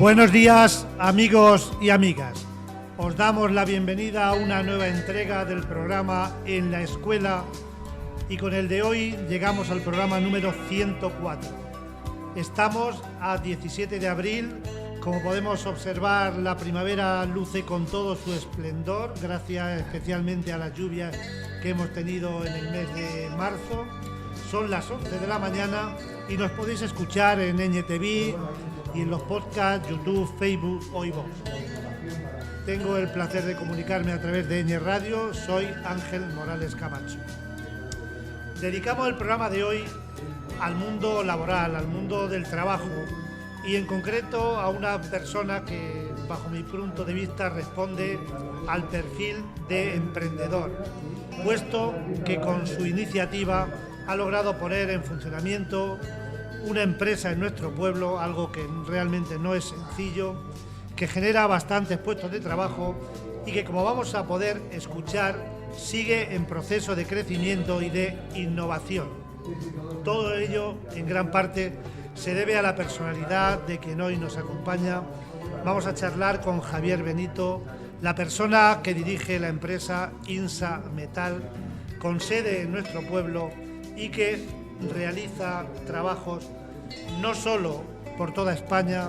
Buenos días, amigos y amigas. Os damos la bienvenida a una nueva entrega del programa En la Escuela y con el de hoy llegamos al programa número 104. Estamos a 17 de abril. Como podemos observar, la primavera luce con todo su esplendor, gracias especialmente a las lluvias que hemos tenido en el mes de marzo. Son las 11 de la mañana y nos podéis escuchar en NTV y en los podcasts, YouTube, Facebook o iVoox. Tengo el placer de comunicarme a través de Ñ Radio. Soy Ángel Morales Camacho. Dedicamos el programa de hoy al mundo laboral, al mundo del trabajo y en concreto a una persona que, bajo mi punto de vista, responde al perfil de emprendedor, puesto que con su iniciativa ha logrado poner en funcionamiento una empresa en nuestro pueblo, algo que realmente no es sencillo, que genera bastantes puestos de trabajo y que, como vamos a poder escuchar, sigue en proceso de crecimiento y de innovación. Todo ello, en gran parte, se debe a la personalidad de quien hoy nos acompaña. Vamos a charlar con Javier Benito, la persona que dirige la empresa INSA Metal, con sede en nuestro pueblo y que realiza trabajos no solo por toda España,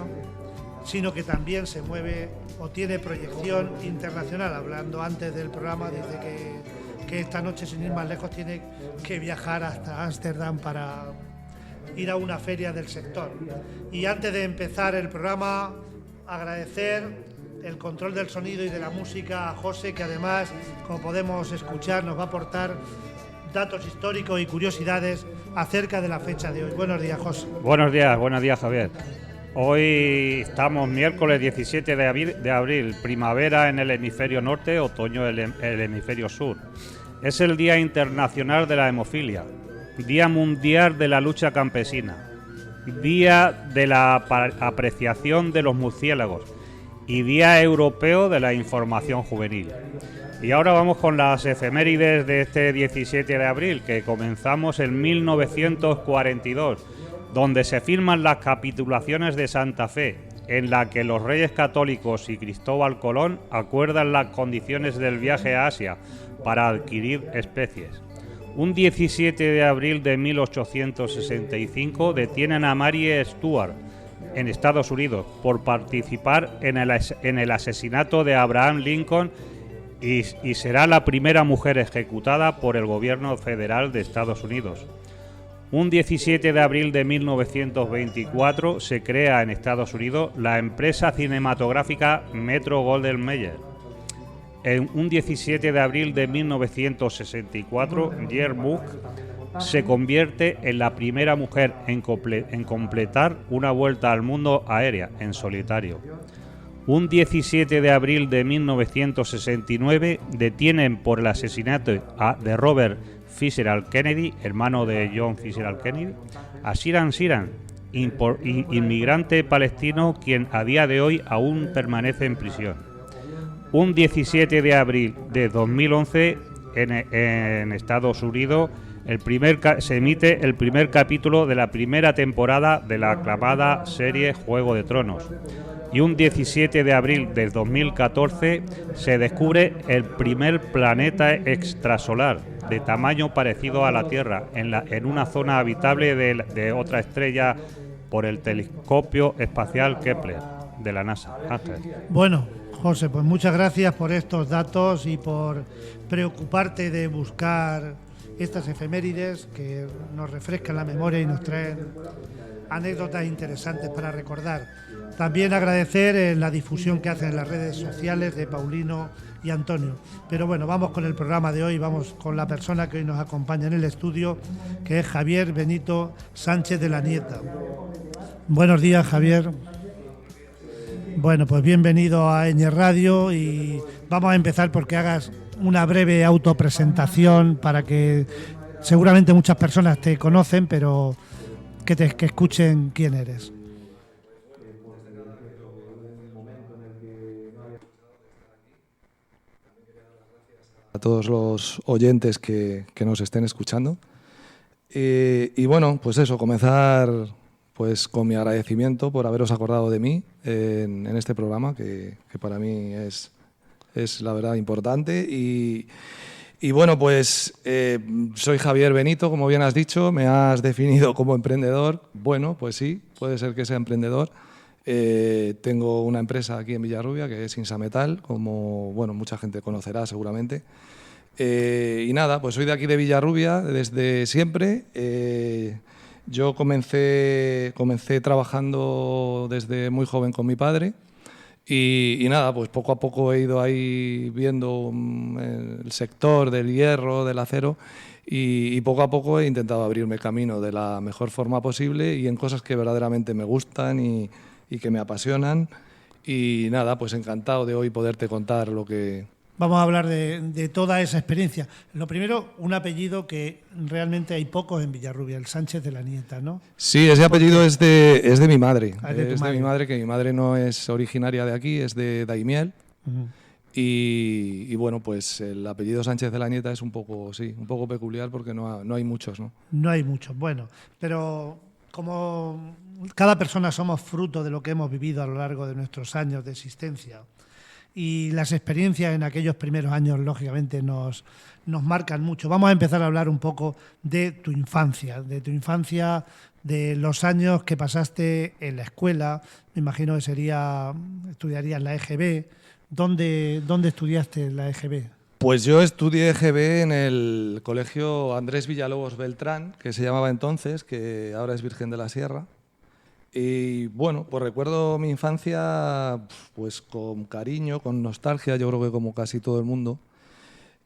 sino que también se mueve o tiene proyección internacional. Hablando antes del programa, dice que esta noche, sin ir más lejos, tiene que viajar hasta Ámsterdam para ir a una feria del sector. Y antes de empezar el programa, agradecer el control del sonido y de la música a José, que además, como podemos escuchar, nos va a aportar datos históricos y curiosidades acerca de la fecha de hoy. Buenos días, José. Buenos días, Javier. Hoy estamos miércoles 17 de abril, primavera en el hemisferio norte, otoño en el hemisferio sur. Es el Día Internacional de la Hemofilia, Día Mundial de la Lucha Campesina, Día de la Apreciación de los Murciélagos y Día Europeo de la Información Juvenil. Y ahora vamos con las efemérides de este 17 de abril, que comenzamos en 1942, donde se firman las capitulaciones de Santa Fe, en la que los Reyes Católicos y Cristóbal Colón acuerdan las condiciones del viaje a Asia para adquirir especies. Un 17 de abril de 1865 detienen a Mary Stuart en Estados Unidos por participar en el asesinato de Abraham Lincoln y será la primera mujer ejecutada por el gobierno federal de Estados Unidos. Un 17 de abril de 1924 se crea en Estados Unidos la empresa cinematográfica Metro-Goldwyn-Mayer. En un 17 de abril de 1964, Jean Buck se convierte en la primera mujer en completar una vuelta al mundo aérea en solitario. Un 17 de abril de 1969 detienen por el asesinato de Robert Fitzgerald Kennedy, hermano de John Fitzgerald Kennedy, a Shiran Shiran, inmigrante palestino quien a día de hoy aún permanece en prisión. Un 17 de abril de 2011 en Estados Unidos se emite el primer capítulo de la primera temporada de la aclamada serie Juego de Tronos. Y un 17 de abril del 2014 se descubre el primer planeta extrasolar de tamaño parecido a la Tierra en una zona habitable de otra estrella por el telescopio espacial Kepler de la NASA. Ángel. Bueno, José, pues muchas gracias por estos datos y por preocuparte de buscar estas efemérides que nos refrescan la memoria y nos traen anécdotas interesantes para recordar. También agradecer la difusión que hacen en las redes sociales de Paulino y Antonio. Pero bueno, vamos con el programa de hoy, vamos con la persona que hoy nos acompaña en el estudio, que es Javier Benito Sánchez de la Nieta. Buenos días, Javier. Bueno, pues bienvenido a Ñ Radio y vamos a empezar porque hagas una breve autopresentación para que seguramente muchas personas te conocen, pero que escuchen quién eres. A todos los oyentes que nos estén escuchando. Y bueno, pues eso, comenzar pues con mi agradecimiento por haberos acordado de mí en este programa, que para mí es la verdad importante. Y bueno, pues soy Javier Benito, como bien has dicho, me has definido como emprendedor. Bueno, pues sí, puede ser que sea emprendedor. Tengo una empresa aquí en Villarrubia que es Insametal, como bueno, mucha gente conocerá seguramente. Y nada, pues soy de aquí de Villarrubia desde siempre. Yo comencé trabajando desde muy joven con mi padre y nada, pues poco a poco he ido ahí viendo el sector del hierro, del acero y poco a poco he intentado abrirme camino de la mejor forma posible y en cosas que verdaderamente me gustan y que me apasionan. Y nada, pues encantado de hoy poderte contar lo que... Vamos a hablar de toda esa experiencia. Lo primero, un apellido que realmente hay pocos en Villarrubia, el Sánchez de la Nieta, ¿no? Sí, ese apellido es de mi madre. Ah, es de mi madre, que mi madre no es originaria de aquí, es de Daimiel. Uh-huh. Y bueno, pues el apellido Sánchez de la Nieta es un poco peculiar porque no hay muchos, ¿no? No hay muchos, bueno, pero como cada persona somos fruto de lo que hemos vivido a lo largo de nuestros años de existencia, y las experiencias en aquellos primeros años, lógicamente, nos marcan mucho. Vamos a empezar a hablar un poco de tu infancia, de los años que pasaste en la escuela. Me imagino que estudiarías la EGB. ¿Dónde estudiaste la EGB? Pues yo estudié EGB en el colegio Andrés Villalobos Beltrán, que se llamaba entonces, que ahora es Virgen de la Sierra. Y bueno, pues recuerdo mi infancia pues con cariño, con nostalgia, yo creo que como casi todo el mundo.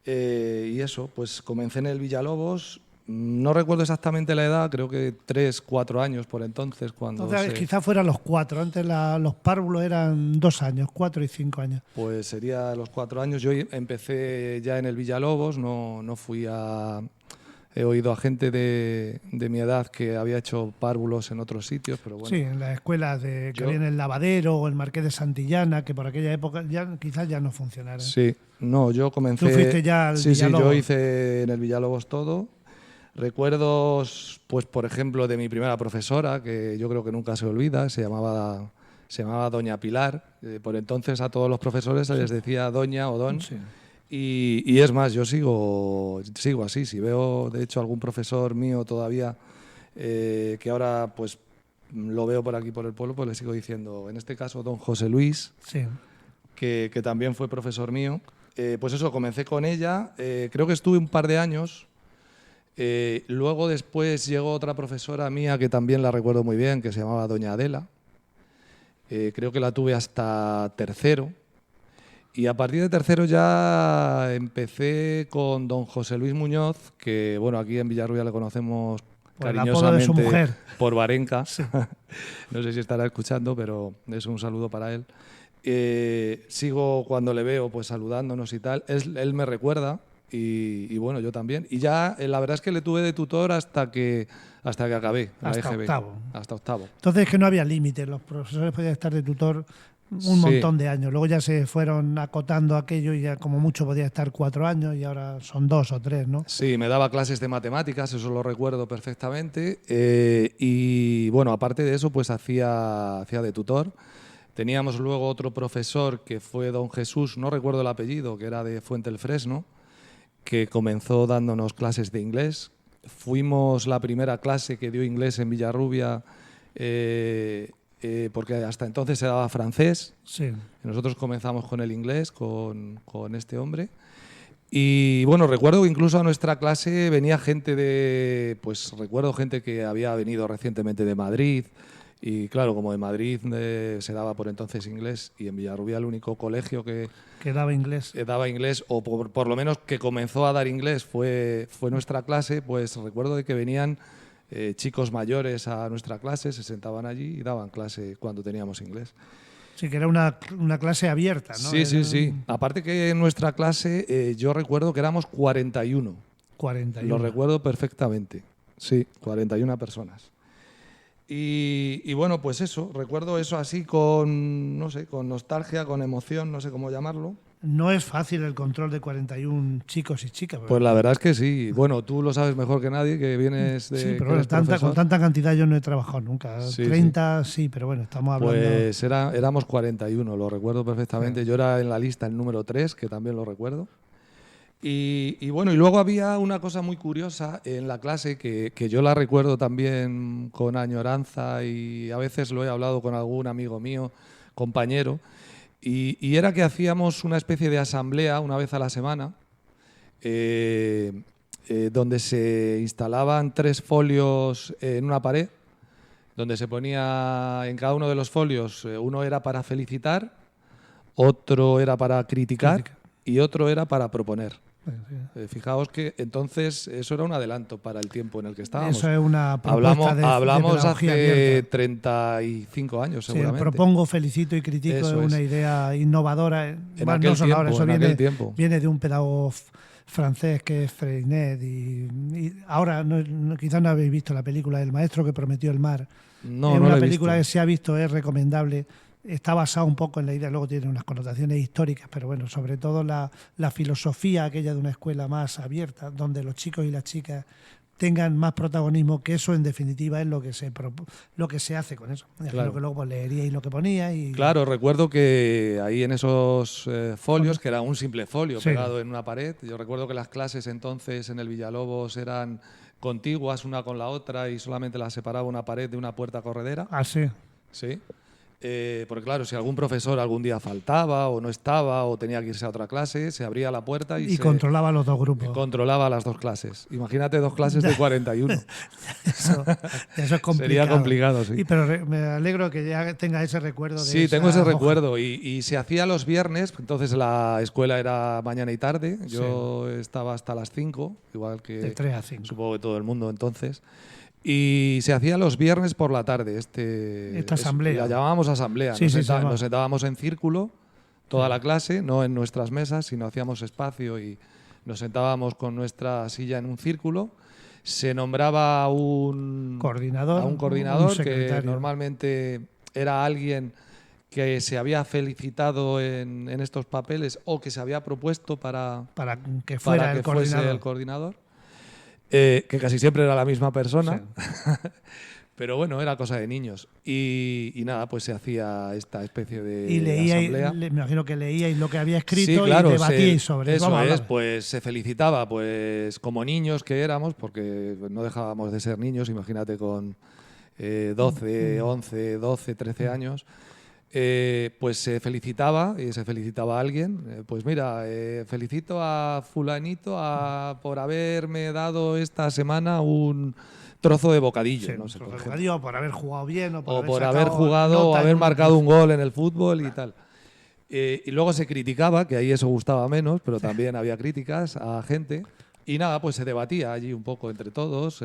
Y eso, pues comencé en el Villalobos, no recuerdo exactamente la edad, creo que 3, 4 años por entonces. Quizás fueran los 4, antes los párvulos eran 2 años, 4 y 5 años. Pues sería los 4 años, yo empecé ya en el Villalobos, no fui a... He oído a gente de mi edad que había hecho párvulos en otros sitios, pero bueno. Sí, en las escuelas que había en el Lavadero o el Marqués de Santillana, que por aquella época quizás ya no funcionaran. Sí, no, yo comencé... ¿Tú fuiste ya al Villalobos? Sí, yo hice en el Villalobos todo. Recuerdos, pues por ejemplo, de mi primera profesora, que yo creo que nunca se olvida, se llamaba Doña Pilar. Por entonces a todos los profesores se les decía Doña o Don. Sí. Y es más, yo sigo así. Si veo, de hecho, algún profesor mío todavía que ahora pues lo veo por aquí por el pueblo, pues le sigo diciendo, en este caso, don José Luis, sí, que también fue profesor mío. Pues eso, comencé con ella, creo que estuve un par de años. Luego después llegó otra profesora mía que también la recuerdo muy bien, que se llamaba doña Adela. Creo que la tuve hasta tercero. Y a partir de tercero ya empecé con don José Luis Muñoz, que bueno, aquí en Villarrubia le conocemos por cariñosamente el apodo de su mujer. Por Barenca. Sí. No sé si estará escuchando, pero es un saludo para él. Sigo cuando le veo pues saludándonos y tal. Él me recuerda y bueno, yo también. Y ya la verdad es que le tuve de tutor hasta que acabé la EGB. Hasta octavo. Entonces es que no había límite, los profesores podían estar de tutor un montón de años. Luego ya se fueron acotando aquello y ya como mucho podía estar 4 años y ahora son 2 o 3, ¿no? Sí, me daba clases de matemáticas, eso lo recuerdo perfectamente. Y bueno, aparte de eso, pues hacía de tutor. Teníamos luego otro profesor que fue don Jesús, no recuerdo el apellido, que era de Fuente el Fresno, que comenzó dándonos clases de inglés. Fuimos la primera clase que dio inglés en Villarrubia, porque hasta entonces se daba francés. Sí. Nosotros comenzamos con el inglés, con este hombre. Y bueno, recuerdo que incluso a nuestra clase venía gente recuerdo gente que había venido recientemente de Madrid. Y claro, como de Madrid se daba por entonces inglés y en Villarrubia el único colegio que daba inglés, o por lo menos que comenzó a dar inglés fue nuestra clase, pues recuerdo de que venían chicos mayores a nuestra clase, se sentaban allí y daban clase cuando teníamos inglés. Sí, que era una clase abierta, ¿no? Sí. Aparte que en nuestra clase yo recuerdo que éramos 41. 41. Lo recuerdo perfectamente. Sí, 41 personas. Y bueno, pues eso, recuerdo eso así con nostalgia, con emoción, no sé cómo llamarlo. No es fácil el control de 41 chicos y chicas. Pues la verdad es que sí. Bueno, tú lo sabes mejor que nadie, que vienes de... Sí, que pero bueno, eres con tanta cantidad yo no he trabajado nunca. Sí, 30 sí, pero bueno, estamos hablando... Pues éramos 41, lo recuerdo perfectamente. Yo era en la lista el número 3, que también lo recuerdo. Y bueno, y luego había una cosa muy curiosa en la clase que yo la recuerdo también con añoranza y a veces lo he hablado con algún amigo mío, compañero, y era que hacíamos una especie de asamblea una vez a la semana donde se instalaban 3 folios en una pared, donde se ponía en cada uno de los folios, uno era para felicitar, otro era para criticar y otro era para proponer. Fijaos que entonces eso era un adelanto para el tiempo en el que estábamos. Eso es una propuesta hablamos de hace abierta. 35 años seguramente. Sí, propongo, felicito y critico Eso es una es. idea innovadora. En aquel solo ahora, tiempo, eso viene de un pedagogo francés que es Freinet y ahora quizás no habéis visto la película El maestro que prometió el mar. No, es no una la he película visto. que se ha visto, es recomendable. Está basado un poco en la idea, luego tiene unas connotaciones históricas, pero bueno, sobre todo la filosofía aquella de una escuela más abierta, donde los chicos y las chicas tengan más protagonismo, que eso en definitiva es lo que se hace con eso. Claro. Lo que luego leeríais lo que ponía y... Claro, recuerdo que ahí en esos folios, que era un simple folio Sí. pegado en una pared, yo recuerdo que las clases entonces en el Villalobos eran contiguas una con la otra y solamente las separaba una pared de una puerta corredera. Así. Sí. Porque claro, si algún profesor algún día faltaba o no estaba o tenía que irse a otra clase, se abría la puerta y se controlaba los dos grupos. controlaba las 2 clases. Imagínate 2 clases de 41. Eso es complicado. Sería complicado, sí. Pero me alegro que ya tenga ese recuerdo. Sí, tengo ese recuerdo y se hacía los viernes, entonces la escuela era mañana y tarde, yo estaba hasta las 5, igual que de 3 a 5. supongo que todo el mundo entonces. Y se hacía los viernes por la tarde esta asamblea. La llamábamos asamblea. Sí, Nos sentábamos en círculo, toda la clase, no en nuestras mesas, sino hacíamos espacio y nos sentábamos con nuestra silla en un círculo. Se nombraba a un coordinador que normalmente era alguien que se había felicitado en estos papeles o que se había propuesto para que fuera fuese el coordinador. Que casi siempre era la misma persona, sí. Pero bueno, era cosa de niños. Y nada, pues se hacía esta especie de asamblea. Me imagino que leíais lo que había escrito, sí, claro, y debatíais sobre eso. Pues se felicitaba, pues como niños que éramos, porque no dejábamos de ser niños, imagínate con 12, 11, 12, 13 años. Pues se felicitaba a alguien, pues mira, felicito a fulanito por haberme dado esta semana un trozo de bocadillo, sí, no sé, por bocadillo, por haber jugado bien o por haber jugado o haber marcado un gol en el fútbol y tal. Y luego se criticaba, que ahí eso gustaba menos, pero también había críticas a gente y nada, pues se debatía allí un poco entre todos.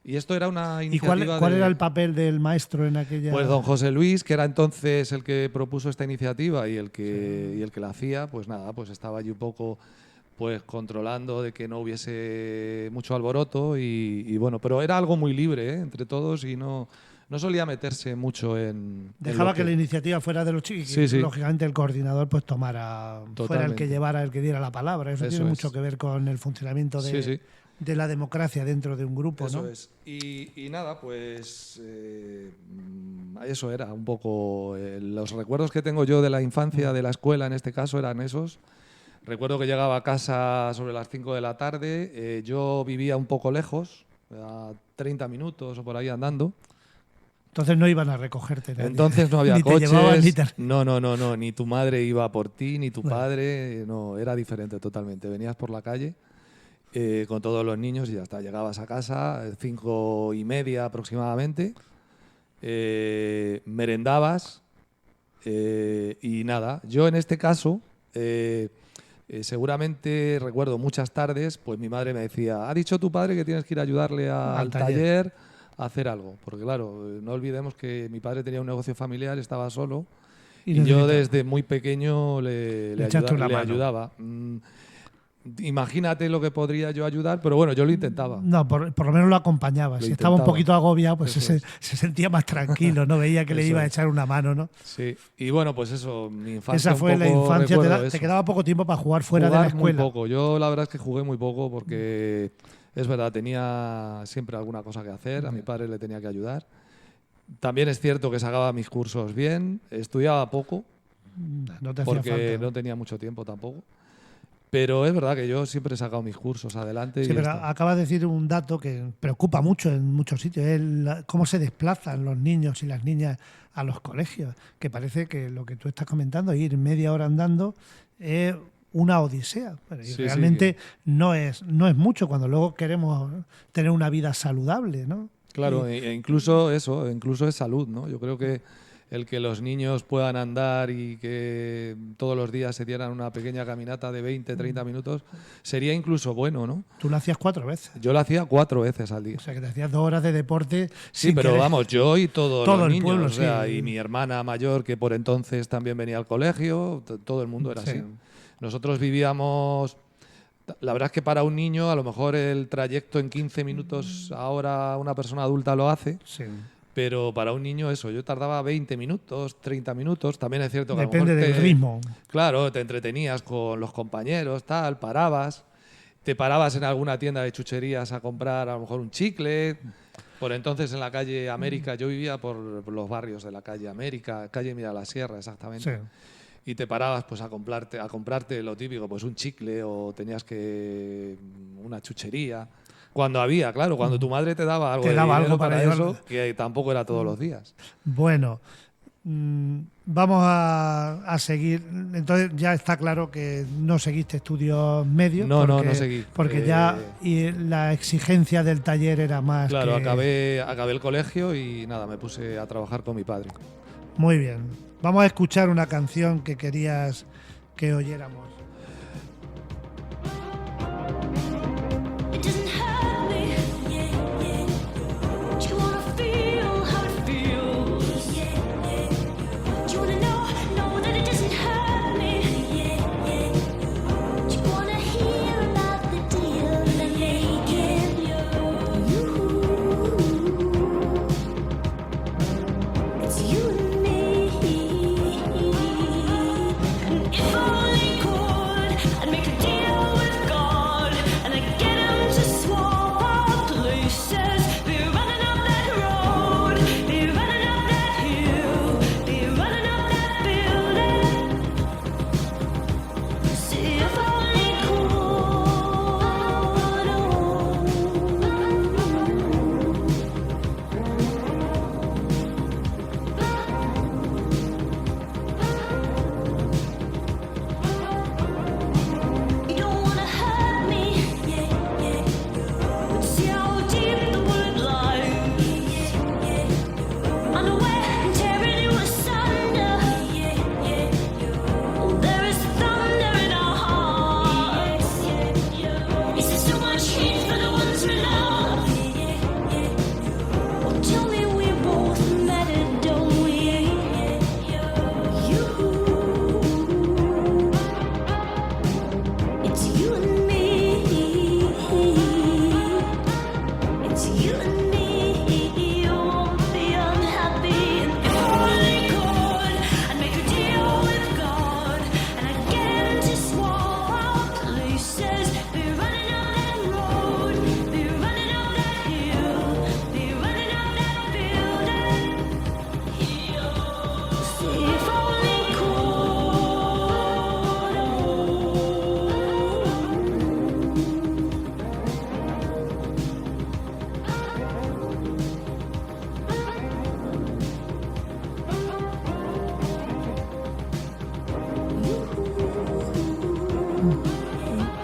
Y esto era una iniciativa. ¿Y cuál era el papel del maestro en aquella...? Pues don José Luis, que era entonces el que propuso esta iniciativa y el que la hacía, pues nada, pues estaba allí un poco pues controlando de que no hubiese mucho alboroto y bueno, pero era algo muy libre, entre todos y no solía meterse mucho en... Dejaba que la iniciativa fuera de los chicos y sí. lógicamente el coordinador pues tomara, fuera el que llevara, el que diera la palabra. Eso tiene mucho que ver con el funcionamiento de la democracia dentro de un grupo, eso ¿no? Es. Y nada, pues eso era un poco los recuerdos que tengo yo de la infancia, de la escuela en este caso, eran esos. Recuerdo que llegaba a casa sobre las 5 de la tarde, yo vivía un poco lejos, a 30 minutos o por ahí andando. Entonces no iban a recogerte. Entonces no había ni coches. Te llevaban, No, ni tu madre iba por ti, ni tu padre, no, era diferente totalmente. Venías por la calle con todos los niños y ya está. Llegabas a casa 5:30 aproximadamente, merendabas y nada. Yo en este caso, seguramente recuerdo muchas tardes, pues mi madre me decía, ha dicho tu padre que tienes que ir a ayudarle al taller a hacer algo. Porque claro, no olvidemos que mi padre tenía un negocio familiar, estaba solo y yo desde muy pequeño le ayudaba. imagínate lo que podría yo ayudar, pero bueno, yo lo intentaba. No, por lo menos lo acompañaba. Si estaba un poquito agobiado, pues se sentía más tranquilo, ¿no? Veía que le iba a echar una mano, ¿no? Sí, y bueno, pues eso, mi infancia. Esa fue la infancia. Te quedaba poco tiempo para jugar fuera de la escuela. Muy poco. Yo la verdad es que jugué muy poco porque es verdad, tenía siempre alguna cosa que hacer, a mi padre le tenía que ayudar. También es cierto que sacaba mis cursos bien, estudiaba poco, no te porque hacía falta, no tenía mucho tiempo tampoco. Pero es verdad que yo siempre he sacado mis cursos adelante. Sí, pero acabas de decir un dato que preocupa mucho en muchos sitios, es cómo se desplazan los niños y las niñas a los colegios, que parece que lo que tú estás comentando, ir media hora andando, es una odisea. Bueno, y realmente no es mucho cuando luego queremos tener una vida saludable, ¿no? Claro, e incluso eso, incluso es salud, ¿no? Yo creo que el que los niños puedan andar y que todos los días se dieran una pequeña caminata de 20, 30 minutos sería incluso bueno, ¿no? Tú lo hacías 4 veces. Yo lo hacía 4 veces al día. O sea, que te hacías 2 horas de deporte. Sí, pero vamos, yo y todos los el niños, pueblo, o sea, sí. Y mi hermana mayor, que por entonces también venía al colegio, todo el mundo era así. Nosotros vivíamos... La verdad es que para un niño, a lo mejor el trayecto en 15 minutos ahora una persona adulta lo hace. Sí. Pero para un niño eso, yo tardaba 20 minutos, 30 minutos. También es cierto que depende a lo mejor del ritmo. Claro, te entretenías con los compañeros, tal, parabas. Te parabas en alguna tienda de chucherías a comprar a lo mejor un chicle. Por entonces en la calle América, yo vivía por los barrios de la calle América, calle Mira la Sierra exactamente. Sí. Y te parabas pues a comprarte lo típico, pues un chicle o tenías que una chuchería. Cuando había, claro, cuando tu madre te daba algo, algo para eso, que tampoco era todos los días. Bueno, vamos a seguir. Entonces ya está claro que no seguiste estudios medios. No seguí. Porque ya la exigencia del taller era más. Claro, acabé el colegio y nada, me puse a trabajar con mi padre. Muy bien. Vamos a escuchar una canción que querías que oyéramos.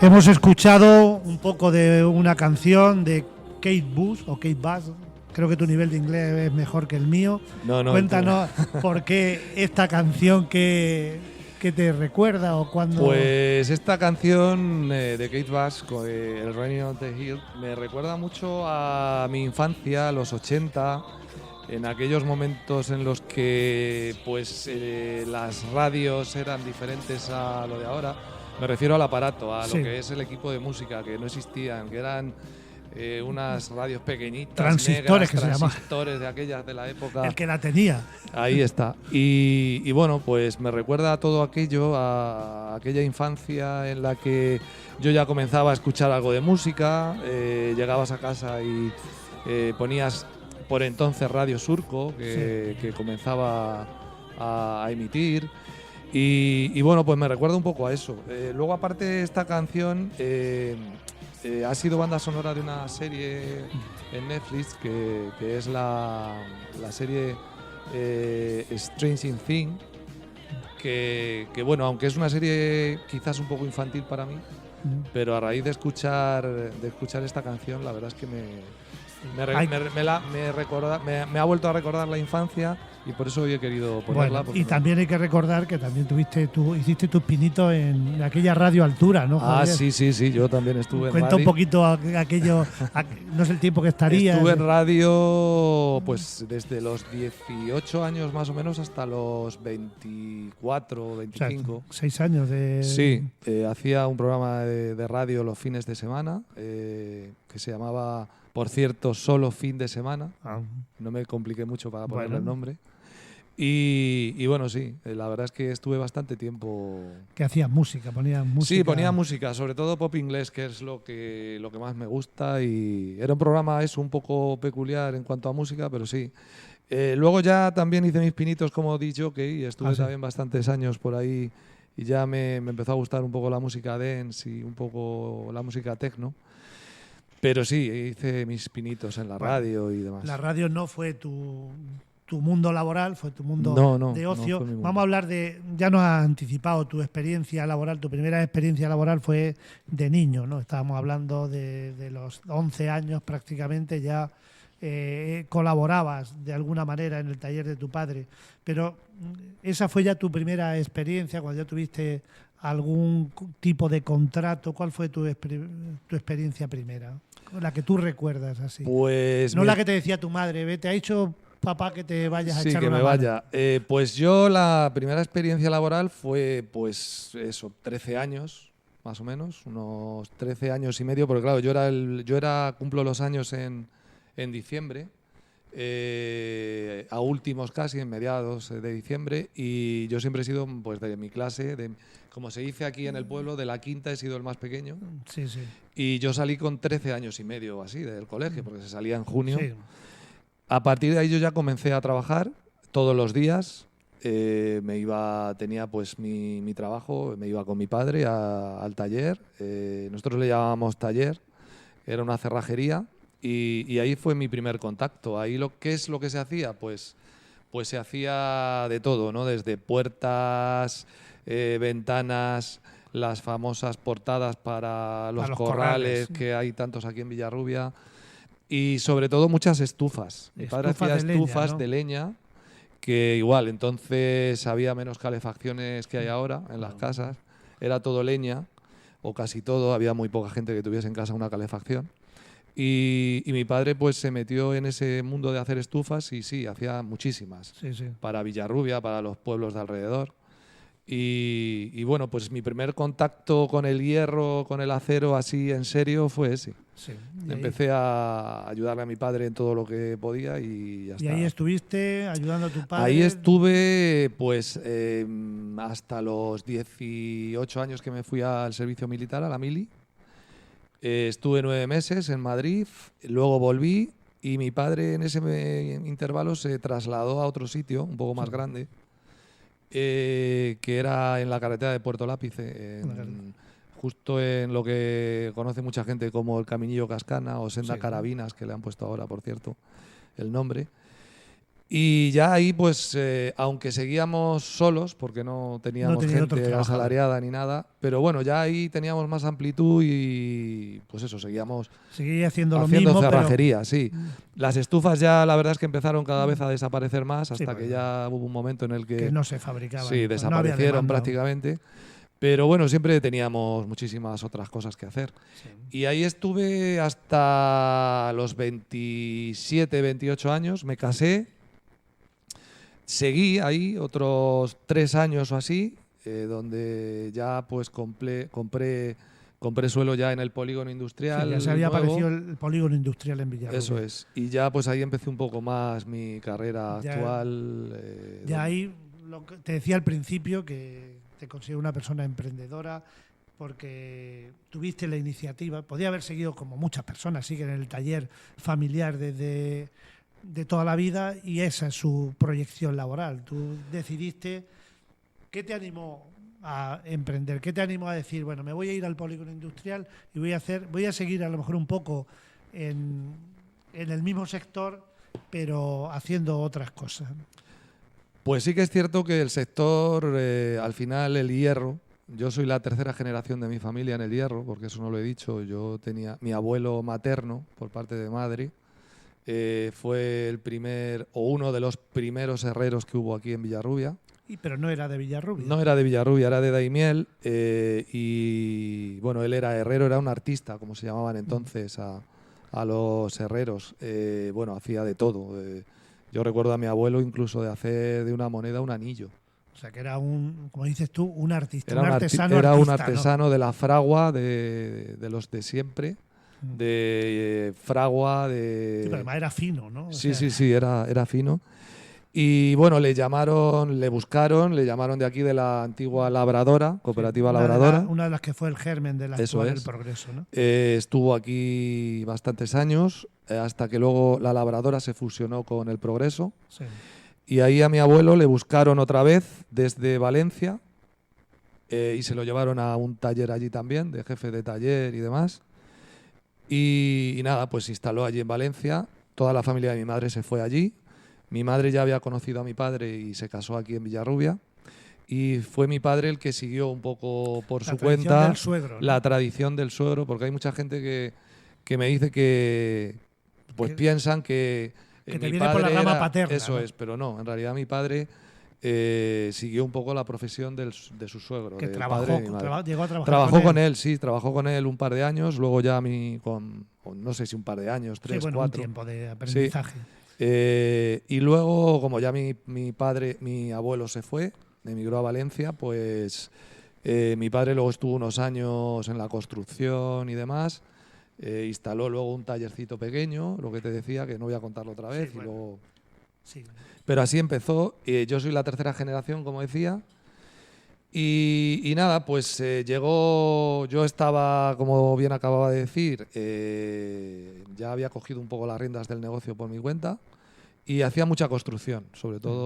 Hemos escuchado un poco de una canción de Kate Bush o Kate Bush. Creo que tu nivel de inglés es mejor que el mío. No, Cuéntanos por qué esta canción que te recuerda o cuando. Pues esta canción de Kate Bush, el Raining on the Hill, me recuerda mucho a mi infancia, a los 80, en aquellos momentos en los que pues las radios eran diferentes a lo de ahora. Me refiero al aparato, a Sí. lo que es el equipo de música, que no existían, que eran unas radios pequeñitas, Transistores, negras, que se llamaban. transistores de aquellas de la época. El que la tenía. Ahí está. Y bueno, pues me recuerda a todo aquello, a aquella infancia en la que yo ya comenzaba a escuchar algo de música, llegabas a casa y ponías por entonces Radio Surco, que comenzaba a emitir. Y bueno, pues me recuerda un poco a eso. Luego, aparte, esta canción ha sido banda sonora de una serie en Netflix que es la serie Stranger Things, que bueno, aunque es una serie quizás un poco infantil para mí, pero a raíz de escuchar esta canción, la verdad es que me ha vuelto a recordar la infancia y por eso hoy he querido ponerla. Bueno, y también hay que recordar que también hiciste tus pinitos en aquella radio Altura, ¿no, Javier? Sí, yo también estuve en Cuenta radio. un poquito aquello, no sé el tiempo que estaría. Estuve en radio pues desde los 18 años más o menos hasta los 24 o 25. O sea, 6 años de… Sí, hacía un programa de radio los fines de semana que se llamaba, por cierto, Solo Fin de Semana. Ah. No me compliqué mucho para ponerle Bueno. el nombre. Y bueno, sí, la verdad es que estuve bastante tiempo. Que hacías música, ponías música. Sí, ponía música, sobre todo pop inglés, que es lo que más me gusta. Y era un programa un poco peculiar en cuanto a música, pero sí. Luego ya también hice mis pinitos como disc jockey y estuve sí. también bastantes años por ahí. Y ya me empezó a gustar un poco la música dance y un poco la música techno. Pero sí, hice mis pinitos en la radio y demás. La radio no fue tu mundo laboral, fue tu mundo de ocio. No fue mi mundo. Vamos a hablar de… Ya nos has anticipado tu experiencia laboral. Tu primera experiencia laboral fue de niño, ¿no? Estábamos hablando de los 11 años prácticamente ya. Colaborabas de alguna manera en el taller de tu padre, pero esa fue ya tu primera experiencia cuando ya tuviste algún tipo de contrato. ¿Cuál fue tu experiencia primera? La que tú recuerdas así. Pues no la que te decía tu madre, te ha dicho papá que te vayas a sí, echar que una me mano. vaya. Pues yo la primera experiencia laboral fue pues eso, 13 años más o menos, unos 13 años y medio, porque claro, yo cumplo los años en diciembre, a últimos casi, en mediados de diciembre, y yo siempre he sido pues de mi clase, como se dice aquí en el pueblo, de la quinta he sido el más pequeño. Sí, sí. Y yo salí con 13 años y medio o así del colegio, porque se salía en junio. Sí. A partir de ahí yo ya comencé a trabajar todos los días. Tenía pues mi trabajo, me iba con mi padre al taller. Nosotros le llamábamos taller, era una cerrajería. Y ahí fue mi primer contacto. Ahí ¿qué es lo que se hacía? Pues se hacía de todo, ¿no? Desde puertas, ventanas, las famosas portadas para los corrales, que hay tantos aquí en Villarrubia, y sobre todo muchas estufas. Mi padre hacía estufas de leña, que igual entonces había menos calefacciones que hay ahora en las casas. Era todo leña, o casi todo. Había muy poca gente que tuviese en casa una calefacción. Y mi padre pues se metió en ese mundo de hacer estufas y sí, hacía muchísimas. Sí, sí. Para Villarrubia, para los pueblos de alrededor. Y bueno, pues mi primer contacto con el hierro, con el acero así en serio fue ese. Sí. Empecé a ayudarle a mi padre en todo lo que podía y ya está. ¿Y ahí estuviste ayudando a tu padre? Ahí estuve pues hasta los 18 años que me fui al servicio militar, a la mili. Estuve 9 meses en Madrid, luego volví y mi padre en ese intervalo se trasladó a otro sitio, un poco más grande, que era en la carretera de Puerto Lápice, justo en lo que conoce mucha gente como el Caminillo Cascana o Senda Carabinas, que le han puesto ahora, por cierto, el nombre. Y ya ahí, pues, aunque seguíamos solos, porque no teníamos gente asalariada ni nada, pero bueno, ya ahí teníamos más amplitud y, pues eso, seguíamos haciendo lo mismo, cerrajería, pero sí. Las estufas ya, la verdad es que empezaron cada vez a desaparecer más, hasta que ya hubo un momento en el que no se fabricaban. Sí, desaparecieron prácticamente. Pero bueno, siempre teníamos muchísimas otras cosas que hacer. Sí. Y ahí estuve hasta los 27, 28 años, me casé. Seguí ahí otros 3 años o así, donde ya pues compré suelo ya en el polígono industrial. Sí, ya se había nuevo. aparecido el polígono industrial en Villarrubia. Eso es. Y ya pues ahí empecé un poco más mi carrera Ya- actual. Ya ahí, lo que te decía al principio, que te considero una persona emprendedora porque tuviste la iniciativa. Podía haber seguido, como muchas personas siguen, en el taller familiar de toda la vida, y esa es su proyección laboral. Tú decidiste. ¿Qué te animó a emprender? ¿Qué te animó a decir, bueno, me voy a ir al polígono industrial y voy a seguir a lo mejor un poco en el mismo sector, pero haciendo otras cosas? Pues sí que es cierto que el sector, al final el hierro, yo soy la tercera generación de mi familia en el hierro, porque eso no lo he dicho, yo tenía mi abuelo materno por parte de madre, fue el primer o uno de los primeros herreros que hubo aquí en Villarrubia. Pero no era de Villarrubia. No era de Villarrubia, era de Daimiel, y bueno, él era herrero, era un artista, como se llamaban entonces a los herreros. Bueno, hacía de todo. Yo recuerdo a mi abuelo incluso de hacer de una moneda un anillo. O sea, que era como dices tú, un artista, Era un artesano. Era un artista, artesano, ¿no? de la fragua, de los de siempre, de fragua, de... Sí, pero además era fino, ¿no? Sí, era fino. Y bueno, le llamaron de aquí de la antigua labradora, cooperativa labradora. Una de las que fue el germen de la actual El Progreso, ¿no? Estuvo aquí bastantes años, hasta que luego la labradora se fusionó con El Progreso. Sí. Y ahí a mi abuelo le buscaron otra vez desde Valencia, y se lo llevaron a un taller allí también, de jefe de taller y demás. Y nada, pues se instaló allí en Valencia. Toda la familia de mi madre se fue allí. Mi madre ya había conocido a mi padre y se casó aquí en Villarrubia. Y fue mi padre el que siguió un poco por su cuenta Del suegro, ¿no? la tradición del suegro, porque hay mucha gente que me dice que pues piensan que te mi viene padre por la rama era, paterna. eso ¿no? es, pero no, en realidad mi padre siguió un poco la profesión de su suegro, Que del trabajó, padre de mi madre. llegó a trabajar Trabajó con él, sí, trabajó con él un par de años, luego ya no sé si un par de años, 3, sí, bueno, 4. un tiempo de aprendizaje. Sí. Y luego, como ya mi abuelo se fue, emigró a Valencia, pues mi padre luego estuvo unos años en la construcción y demás. Instaló luego un tallercito pequeño, lo que te decía, que no voy a contarlo otra vez. Sí, bueno. Y luego... Sí. Pero así empezó. Yo soy la tercera generación, como decía. Y nada, pues llegó, yo estaba, como bien acababa de decir, ya había cogido un poco las riendas del negocio por mi cuenta y hacía mucha construcción, sobre todo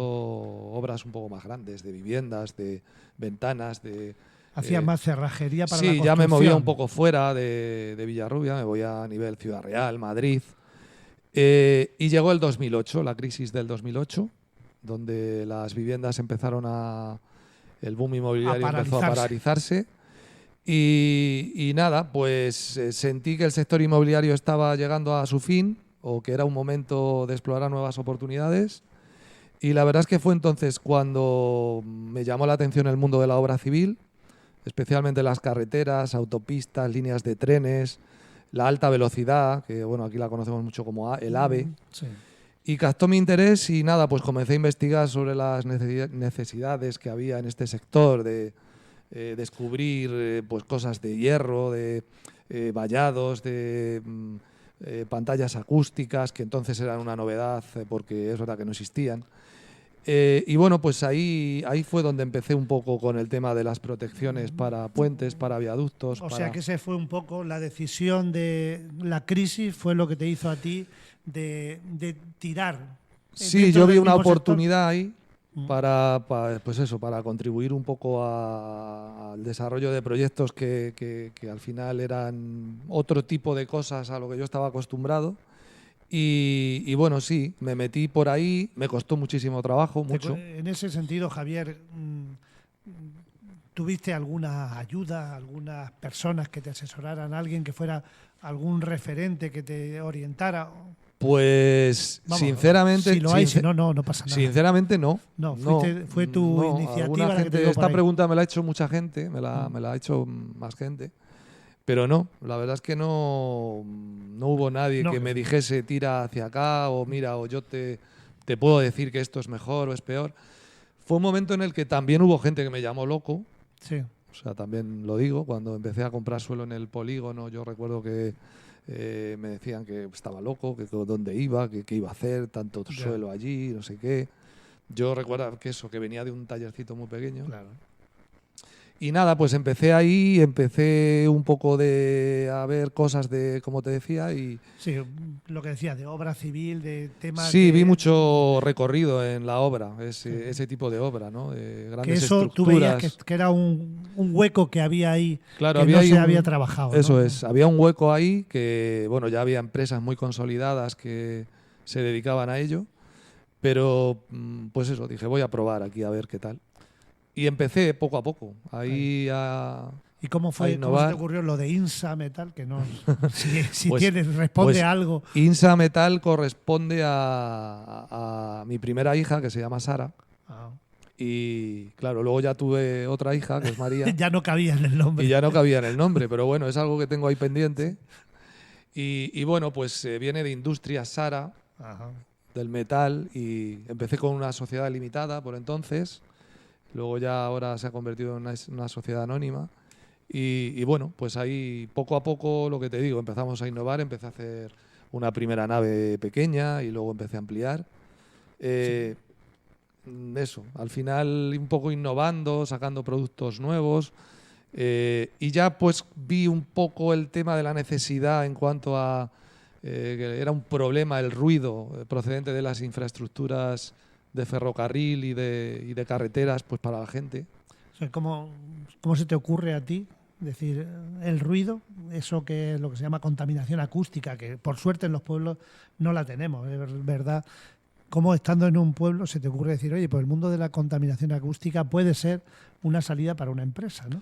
obras un poco más grandes, de viviendas, de ventanas, de... Hacía más cerrajería para la Sí, construcción. ya me movía un poco fuera de Villarrubia, me voy a nivel Ciudad Real, Madrid. Y llegó el 2008, la crisis del 2008, donde las viviendas el boom inmobiliario empezó a paralizarse. Y nada, pues sentí que el sector inmobiliario estaba llegando a su fin, o que era un momento de explorar nuevas oportunidades. Y la verdad es que fue entonces cuando me llamó la atención el mundo de la obra civil, especialmente las carreteras, autopistas, líneas de trenes, la alta velocidad, que bueno, aquí la conocemos mucho como el AVE. Sí. Y captó mi interés y nada, pues comencé a investigar sobre las necesidades que había en este sector, de descubrir pues cosas de hierro, de vallados, de pantallas acústicas, que entonces eran una novedad porque es verdad que no existían. Y bueno, pues ahí fue donde empecé un poco con el tema de las protecciones para puentes, para viaductos. O sea que ese fue un poco la decisión de la crisis, fue lo que te hizo a ti de tirar. Sí, yo vi una oportunidad ahí para contribuir un poco al desarrollo de proyectos que al final eran otro tipo de cosas a lo que yo estaba acostumbrado. Y bueno, sí, me metí por ahí, me costó muchísimo trabajo, mucho. En ese sentido, Javier, ¿tuviste alguna ayuda, algunas personas que te asesoraran, alguien que fuera algún referente que te orientara? Pues vamos, sinceramente, si lo hay, si no pasa nada. Sinceramente no. No, fue tu iniciativa la que te dio esta por ahí. pregunta me la ha hecho mucha gente, me la ha hecho más gente. Pero no, la verdad es que no hubo nadie que me dijese tira hacia acá o mira, o yo te puedo decir que esto es mejor o es peor. fue un momento en el que también hubo gente que me llamó loco. Sí. O sea, también lo digo, cuando empecé a comprar suelo en el polígono, yo recuerdo que me decían que estaba loco, que dónde iba, que qué iba a hacer, tanto suelo allí, no sé qué. Yo recuerdo que eso, que venía de un tallercito muy pequeño. Claro. Y nada, pues empecé ahí, empecé un poco a ver cosas de, como te decía, y... Sí, lo que decía, de obra civil, de temas... Sí, vi mucho recorrido en la obra, ese tipo de obra, ¿no? Grandes que eso estructuras. tú veías que era un hueco que había ahí, claro, que había no ahí se había trabajado. Eso ¿no? es, había un hueco ahí que, bueno, ya había empresas muy consolidadas que se dedicaban a ello, pero pues eso, dije, voy a probar aquí a ver qué tal. Y empecé poco a poco, ahí a... ¿Y cómo fue? ¿Cómo se te ocurrió lo de INSA Metal? Que no, si Pues- tienes, responde pues, a algo. INSA Metal corresponde a mi primera hija, que se llama Sara. Ah. Y claro, luego ya tuve otra hija, que es María. Ya no cabía en el nombre. Y ya no cabía en el nombre, pero bueno, es algo que tengo ahí pendiente. Y bueno, pues viene de Industrias Sara, Ajá. del metal, y empecé con una sociedad limitada por entonces. Luego ya ahora se ha convertido en una sociedad anónima. Y bueno, pues ahí poco a poco, lo que te digo, empezamos a innovar, empecé a hacer una primera nave pequeña y luego empecé a ampliar. Eso, al final un poco innovando, sacando productos nuevos. Y ya pues vi un poco el tema de la necesidad en cuanto a que era un problema el ruido procedente de las infraestructuras de ferrocarril y de carreteras pues para la gente. O sea, ¿cómo se te ocurre a ti decir el ruido, eso que es lo que se llama contaminación acústica, que por suerte en los pueblos no la tenemos, es verdad? ¿Cómo estando en un pueblo se te ocurre decir, oye, pues el mundo de la contaminación acústica puede ser una salida para una empresa, ¿no?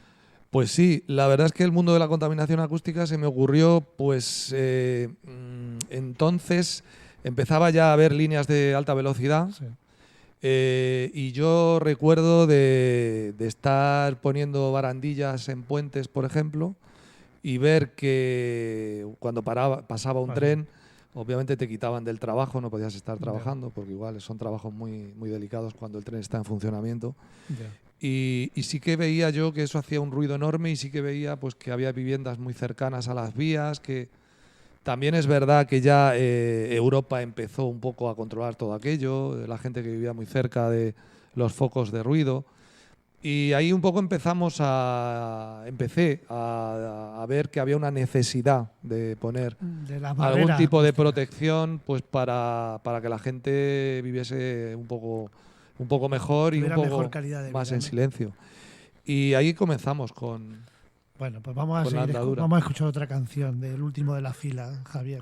Pues sí, la verdad es que el mundo de la contaminación acústica se me ocurrió, pues entonces empezaba ya a haber líneas de alta velocidad. Sí. Y yo recuerdo de estar poniendo barandillas en puentes, por ejemplo, y ver que cuando pasaba un tren, obviamente te quitaban del trabajo, no podías estar trabajando, porque igual son trabajos muy, muy delicados cuando el tren está en funcionamiento. Y sí que veía yo que eso hacía un ruido enorme, y sí que veía pues que había viviendas muy cercanas a las vías, que también es verdad que ya Europa empezó un poco a controlar todo aquello, la gente que vivía muy cerca de los focos de ruido. Y ahí un poco empecé a ver que había una necesidad de poner algún tipo de protección pues para que la gente viviese un poco mejor y un poco más en silencio. Y ahí comenzamos con... Bueno, pues vamos a escuchar otra canción del último de la fila, Javier.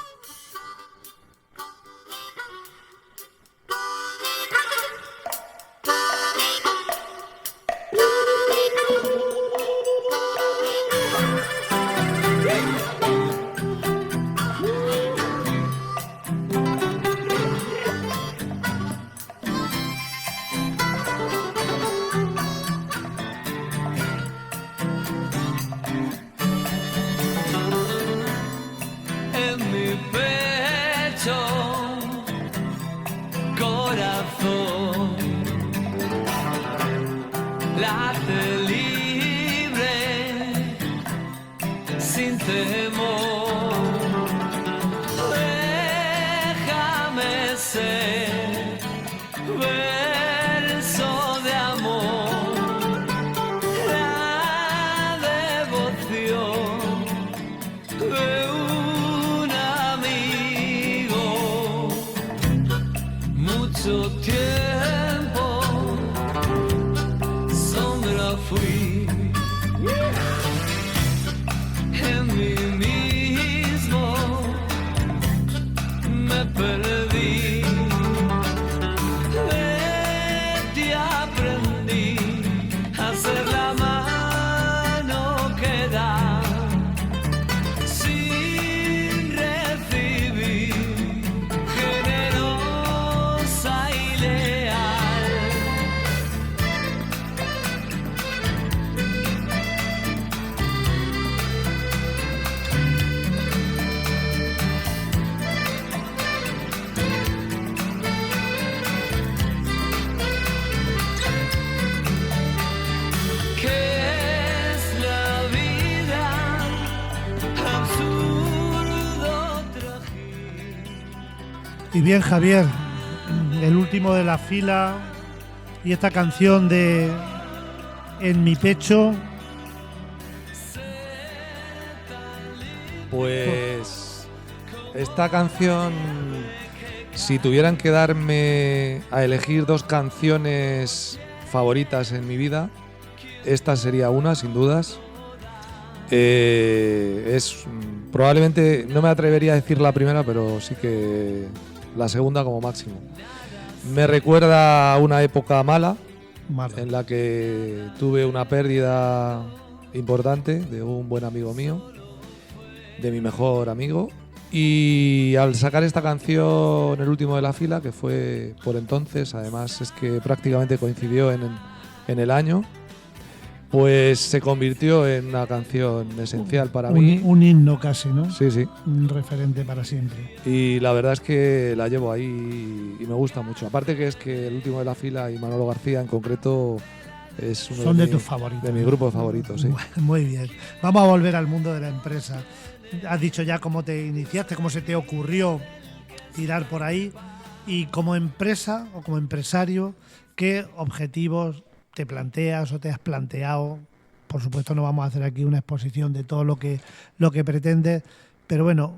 Generosa y Y bien, Javier, el último de la fila y esta canción de En mi pecho. Pues esta canción, si tuvieran que darme a elegir 2 canciones favoritas en mi vida, esta sería una, sin dudas. Probablemente, no me atrevería a decir la primera, pero sí que la segunda como máximo. Me recuerda a una época mala, en la que tuve una pérdida importante de un buen amigo mío, de mi mejor amigo, y al sacar esta canción, el último de la fila, que fue por entonces, además es que prácticamente coincidió en el año, pues se convirtió en una canción esencial para mí. Un himno casi, ¿no? Sí, sí. Un referente para siempre. Y la verdad es que la llevo ahí y me gusta mucho. Aparte que es que el último de la fila y Manolo García en concreto es uno Son de tus favoritos. De mis grupos favoritos, sí. Muy bien. Vamos a volver al mundo de la empresa. Has dicho ya cómo te iniciaste, cómo se te ocurrió tirar por ahí y como empresa o como empresario, ¿qué objetivos te planteas o te has planteado? Por supuesto no vamos a hacer aquí una exposición de todo lo que pretendes, pero bueno,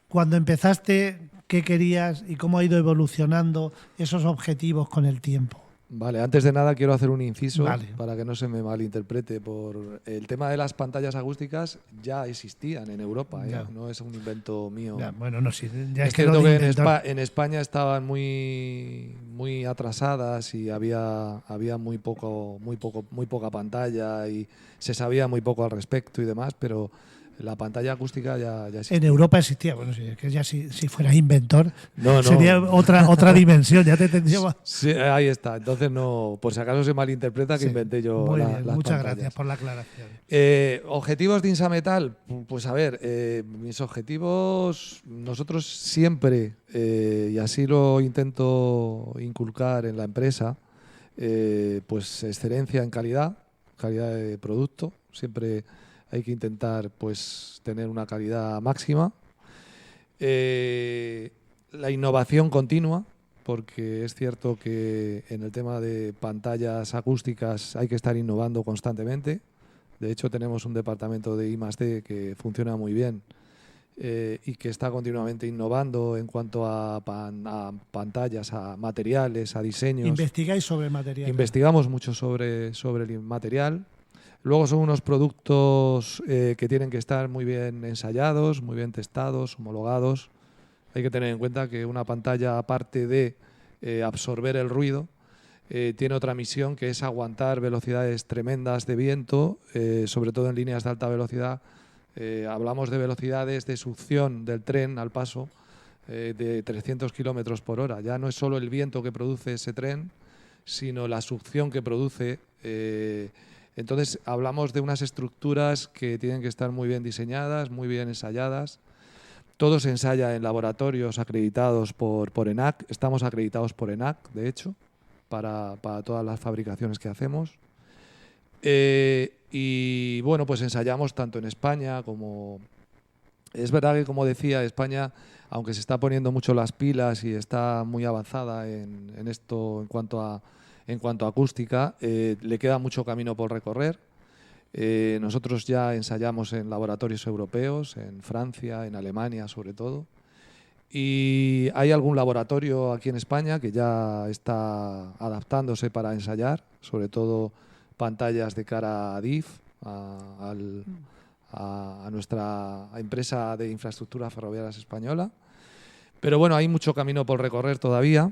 cuando empezaste, ¿qué querías y cómo ha ido evolucionando esos objetivos con el tiempo? Vale, antes de nada quiero hacer un inciso, vale, para que no se me malinterprete. Por el tema de las pantallas acústicas ya existían en Europa, no es un invento mío. Ya, bueno, no, sí, ya es cierto que en España estaban muy atrasadas y había muy poca pantalla y se sabía muy poco al respecto y demás, pero la pantalla acústica ya existía. En Europa existía, bueno, sí, es que ya si fueras inventor no. sería otra dimensión, ya te tendría. Sí, ahí está. Entonces no, por si acaso se malinterpreta que inventé yo muy bien, las muchas pantallas. Gracias por la aclaración. Objetivos de Insametal, pues a ver, mis objetivos, nosotros siempre, y así lo intento inculcar en la empresa, pues excelencia en calidad de producto, siempre hay que intentar pues tener una calidad máxima. La innovación continua, porque es cierto que en el tema de pantallas acústicas hay que estar innovando constantemente. De hecho, tenemos un departamento de I+D que funciona muy bien y que está continuamente innovando en cuanto a pantallas, a materiales, a diseños. ¿Investigáis sobre materiales? Investigamos mucho sobre el material. Luego son unos productos que tienen que estar muy bien ensayados, muy bien testados, homologados. Hay que tener en cuenta que una pantalla, aparte de absorber el ruido, tiene otra misión, que es aguantar velocidades tremendas de viento, sobre todo en líneas de alta velocidad. Hablamos de velocidades de succión del tren al paso de 300 kilómetros por hora. Ya no es solo el viento que produce ese tren, sino la succión que produce. Entonces hablamos de unas estructuras que tienen que estar muy bien diseñadas, muy bien ensayadas. Todo se ensaya en laboratorios acreditados por ENAC. Estamos acreditados por ENAC, de hecho, para todas las fabricaciones que hacemos. Y bueno, pues ensayamos tanto en España como... Es verdad que, como decía, España, aunque se está poniendo mucho las pilas y está muy avanzada en esto en cuanto a acústica, le queda mucho camino por recorrer. Nosotros ya ensayamos en laboratorios europeos, en Francia, en Alemania sobre todo. Y hay algún laboratorio aquí en España que ya está adaptándose para ensayar, sobre todo pantallas de cara a DIF, a nuestra empresa de infraestructuras ferroviarias española. Pero bueno, hay mucho camino por recorrer todavía.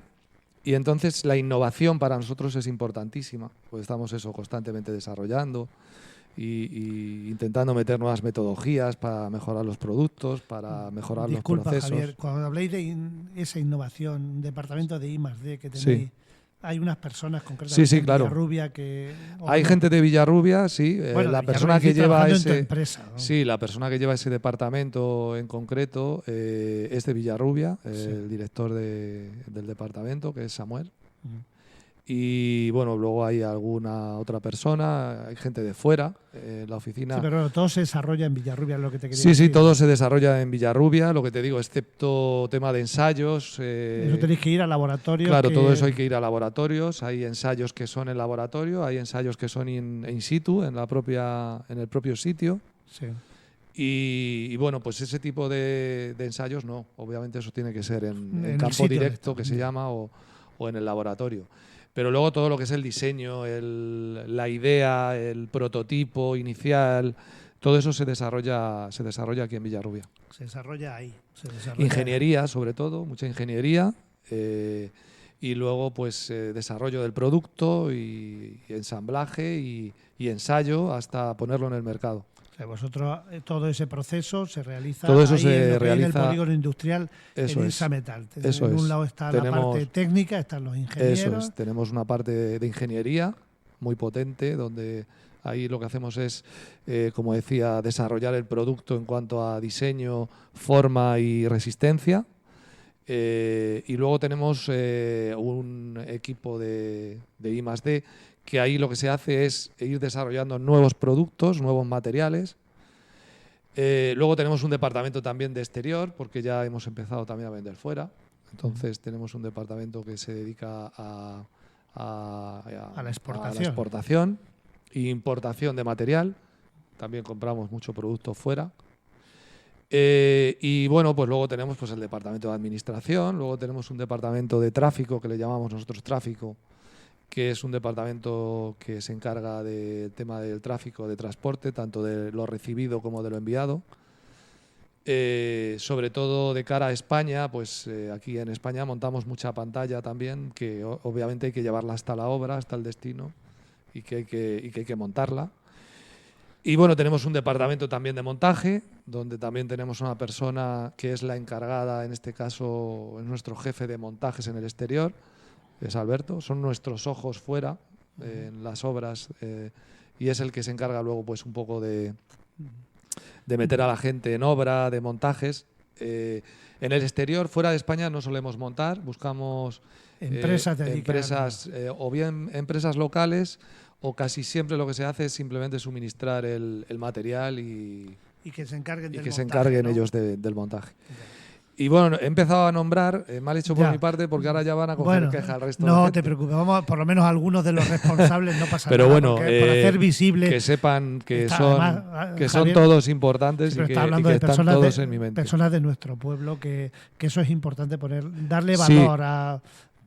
Y entonces la innovación para nosotros es importantísima, pues estamos constantemente desarrollando y intentando meter nuevas metodologías para mejorar los productos, para mejorar los procesos. Javier, cuando habléis de esa innovación, departamento de I+D que tenéis, hay unas personas concretamente sí, claro. en Villarrubia que... Hay gente de Villarrubia, sí. Bueno, la persona que lleva ese... empresa, ¿no? Sí, la persona que lleva ese departamento en concreto es de Villarrubia, el director del departamento, que es Samuel. Y bueno, luego hay alguna otra persona, hay gente de fuera, la oficina. Sí, pero bueno, todo se desarrolla en Villarrubia, es lo que te quería Sí, decir. sí, todo se desarrolla en Villarrubia, lo que te digo, excepto tema de ensayos. Eso tenéis que ir a laboratorios. Claro, todo eso hay que ir a laboratorios. Hay ensayos que son en laboratorio, hay ensayos que son in situ, en el propio sitio. Sí. Y bueno, pues ese tipo de ensayos no. Obviamente eso tiene que ser en el campo sitio directo, que se llama, o en el laboratorio. Pero luego todo lo que es el diseño, la idea, el prototipo inicial, todo eso se desarrolla aquí en Villarrubia. Se desarrolla ahí. Ingeniería, sobre todo, mucha ingeniería. Y luego, pues, desarrollo del producto y ensamblaje y ensayo hasta ponerlo en el mercado. O sea, vosotros, todo ese proceso se realiza todo eso ahí se en realiza, el polígono industrial eso en es, Insa Metal. Eso en un es. lado está la parte técnica, están los ingenieros. Eso es. Tenemos una parte de ingeniería muy potente, donde ahí lo que hacemos es, como decía, desarrollar el producto en cuanto a diseño, forma y resistencia. Y luego tenemos un equipo de I+D que ahí lo que se hace es ir desarrollando nuevos productos, nuevos materiales. Luego tenemos un departamento también de exterior, porque ya hemos empezado también a vender fuera. Entonces tenemos un departamento que se dedica a la exportación e importación de material. También compramos mucho producto fuera. Y bueno, pues luego tenemos pues el departamento de administración, luego tenemos un departamento de tráfico que le llamamos nosotros tráfico, que es un departamento que se encarga del tema del tráfico de transporte, tanto de lo recibido como de lo enviado. Sobre todo de cara a España, pues aquí en España montamos mucha pantalla también, que obviamente hay que llevarla hasta la obra, hasta el destino, y que hay que montarla. Y bueno, tenemos un departamento también de montaje, donde también tenemos una persona que es la encargada, en este caso es nuestro jefe de montajes en el exterior, es Alberto, son nuestros ojos fuera en las obras, y es el que se encarga luego pues un poco de meter a la gente en obra, de montajes. En el exterior, fuera de España, no solemos montar, buscamos empresas o bien empresas locales, o casi siempre lo que se hace es simplemente suministrar el material y que se encarguen, ¿no? Ellos del montaje. Y bueno, he empezado a nombrar, mal hecho por mi parte, porque ahora ya van a coger queja al resto de la gente. No te preocupes, vamos, por lo menos algunos de los responsables no pasa pero nada. Pero bueno, por hacer visible, que sepan que Javier, son todos importantes y que están todos en mi mente. Personas de nuestro pueblo, que eso es importante darle valor a...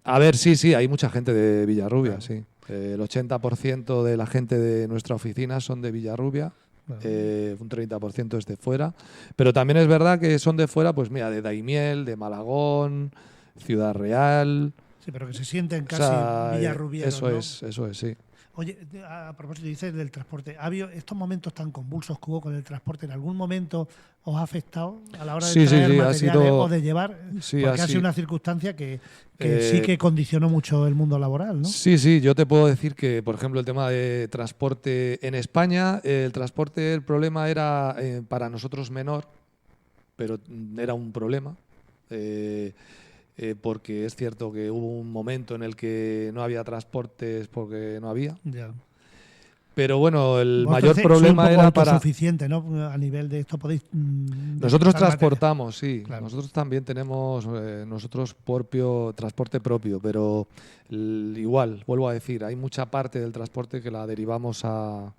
A ver, sí, hay mucha gente de Villarrubia, sí. El 80% de la gente de nuestra oficina son de Villarrubia. Un 30% es de fuera, pero también es verdad que son de fuera, pues mira, de Daimiel, de Malagón, Ciudad Real. Sí, pero que se sienten casi villarrubieros, eso ¿no? Eso es, sí. Oye, a propósito, dices del transporte, ¿ha habido estos momentos tan convulsos que hubo con el transporte? ¿En algún momento os ha afectado a la hora de traer materiales o de llevar? Porque ha sido una circunstancia que sí que condicionó mucho el mundo laboral, ¿no? Sí, yo te puedo decir que, por ejemplo, el tema de transporte en España, el problema era para nosotros menor, pero era un problema. Porque es cierto que hubo un momento en el que no había transportes porque no había. Ya. Pero bueno, el mayor problema era para... autosuficiente, ¿no? A nivel de esto podéis... Nosotros transportamos, materia. Sí. Claro. Nosotros también tenemos transporte propio, pero igual, vuelvo a decir, hay mucha parte del transporte que la derivamos a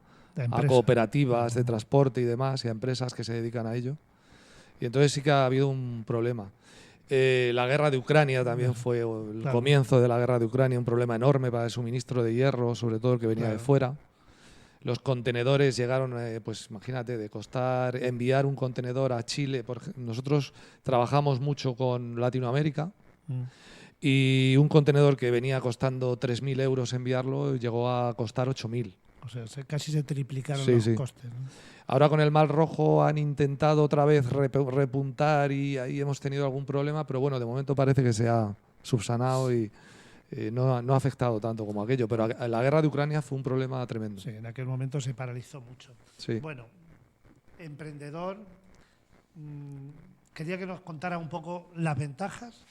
cooperativas de transporte y demás, y a empresas que se dedican a ello. Y entonces sí que ha habido un problema. La guerra de Ucrania también fue el comienzo de la guerra de Ucrania, un problema enorme para el suministro de hierro, sobre todo el que venía de fuera. Los contenedores llegaron, pues imagínate, de costar enviar un contenedor a Chile. Nosotros trabajamos mucho con Latinoamérica y un contenedor que venía costando 3.000 euros enviarlo llegó a costar 8.000. O sea, casi se triplicaron los costes, ¿no? Ahora con el Mar Rojo han intentado otra vez repuntar y ahí hemos tenido algún problema, pero bueno, de momento parece que se ha subsanado y no ha afectado tanto como aquello. Pero la guerra de Ucrania fue un problema tremendo. Sí, en aquel momento se paralizó mucho. Sí. Bueno, emprendedor, quería que nos contara un poco las ventajas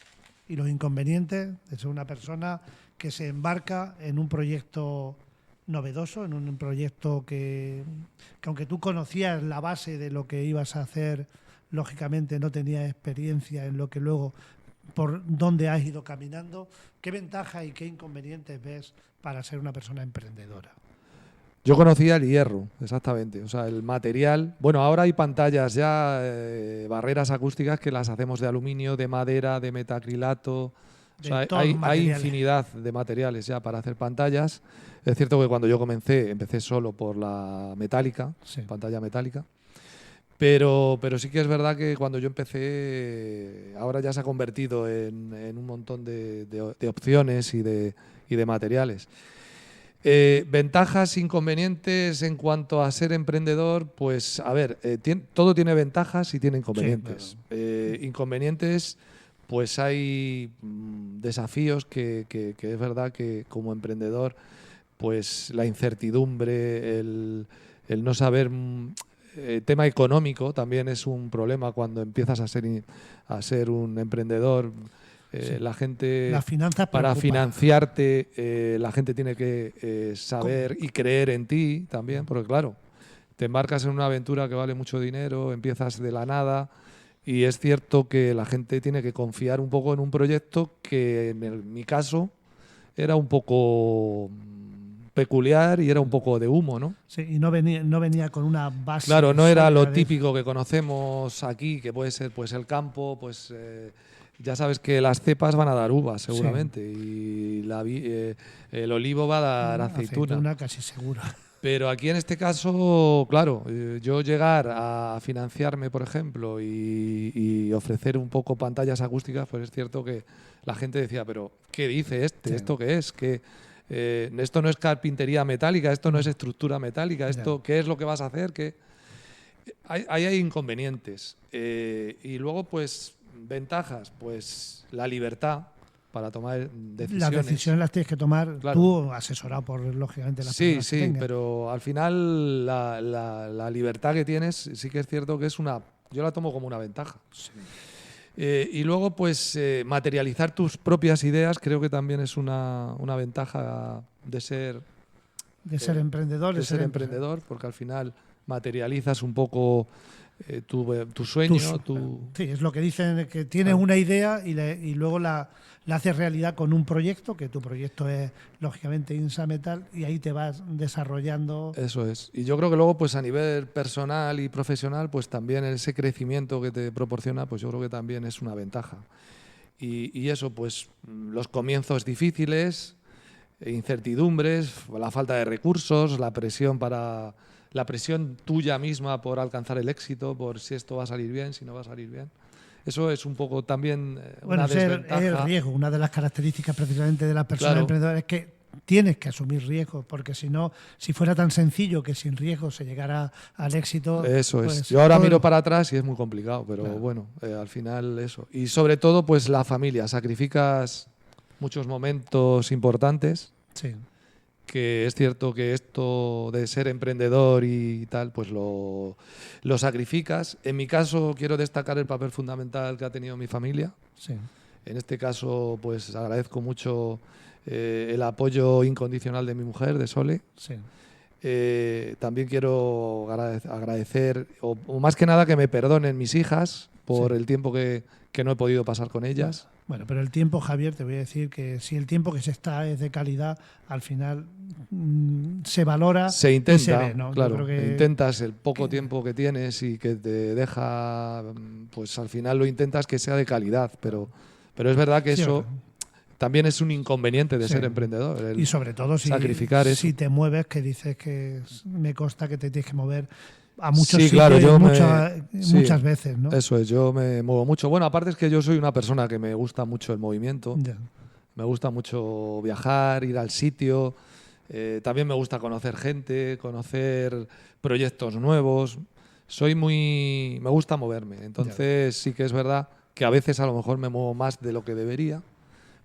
y los inconvenientes de ser una persona que se embarca en un proyecto novedoso, en un proyecto que aunque tú conocías la base de lo que ibas a hacer, lógicamente no tenías experiencia en lo que luego, por dónde has ido caminando. ¿Qué ventajas y qué inconvenientes ves para ser una persona emprendedora? Yo conocía el hierro, exactamente. O sea, el material. Bueno, ahora hay pantallas ya, barreras acústicas que las hacemos de aluminio, de madera, de metacrilato. O sea, hay infinidad de materiales ya para hacer pantallas. Es cierto que cuando yo empecé solo por la metálica, sí, pantalla metálica. Pero sí que es verdad que cuando yo empecé, ahora ya se ha convertido en un montón de opciones y de materiales. Ventajas, inconvenientes en cuanto a ser emprendedor, pues a ver, todo tiene ventajas y tiene inconvenientes. Sí, inconvenientes, pues hay desafíos que es verdad que como emprendedor, pues la incertidumbre, el no saber, tema económico también es un problema cuando empiezas a ser un emprendedor. Sí. La gente, las finanzas para preocupan. Financiarte, la gente tiene que saber y creer en ti también, porque claro, te embarcas en una aventura que vale mucho dinero, empiezas de la nada y es cierto que la gente tiene que confiar un poco en un proyecto que en mi caso era un poco peculiar y era un poco de humo, ¿no? Sí, y no venía con una base. Claro, no era lo típico que conocemos aquí, que puede ser pues el campo, pues ya sabes que las cepas van a dar uvas seguramente, sí, y el olivo va a dar aceituna casi seguro. Pero aquí en este caso, claro, yo llegar a financiarme, por ejemplo, y ofrecer un poco pantallas acústicas, pues es cierto que la gente decía, pero ¿qué dice este? Sí. ¿Esto qué es? Esto no es carpintería metálica, esto no es estructura metálica, esto ¿qué es lo que vas a hacer? Hay inconvenientes. Y luego, pues, ventajas, pues la libertad para tomar decisiones. Las decisiones las tienes que tomar, claro, tú, asesorado por, lógicamente, las personas que tengas. Pero al final la libertad que tienes sí que es cierto que yo la tomo como una ventaja. Sí. Y luego, pues, materializar tus propias ideas creo que también es una ventaja de ser emprendedor. De ser emprendedor, porque al final materializas un poco tu sueño. Sí, es lo que dicen, que tienes una idea y luego la haces realidad con un proyecto, que tu proyecto es, lógicamente, Insa Metal, y ahí te vas desarrollando. Eso es. Y yo creo que luego, pues a nivel personal y profesional, pues también ese crecimiento que te proporciona, pues yo creo que también es una ventaja. Y eso, pues los comienzos difíciles, incertidumbres, la falta de recursos, la presión tuya misma por alcanzar el éxito, por si esto va a salir bien, si no va a salir bien. Eso es un poco también una desventaja. Es el riesgo. Una de las características precisamente de las personas emprendedoras es que tienes que asumir riesgos, porque si no, si fuera tan sencillo que sin riesgo se llegara al éxito. Eso es. Pues, yo ahora miro para atrás y es muy complicado, pero bueno, al final eso. Y sobre todo, pues la familia. Sacrificas muchos momentos importantes. Sí. Que es cierto que esto de ser emprendedor y tal, pues lo sacrificas. En mi caso, quiero destacar el papel fundamental que ha tenido mi familia. Sí. En este caso, pues agradezco mucho el apoyo incondicional de mi mujer, de Sole. Sí. También quiero agradecer, o más que nada que me perdonen mis hijas por el tiempo que no he podido pasar con ellas. Bueno, pero el tiempo, Javier, te voy a decir que si el tiempo que se está es de calidad, al final se valora, se intenta, y se ve, ¿no? Claro, intentas el poco tiempo que tienes y que te deja, pues al final lo intentas que sea de calidad, pero es verdad que eso también es un inconveniente de ser emprendedor. Y sobre todo si te mueves, que dices que me consta que te tienes que mover a muchos sitios, muchas veces, ¿no? Eso es, yo me muevo mucho. Bueno, aparte es que yo soy una persona que me gusta mucho el movimiento, me gusta mucho viajar, ir al sitio, también me gusta conocer gente, conocer proyectos nuevos. Me gusta moverme, entonces sí que es verdad que a veces a lo mejor me muevo más de lo que debería,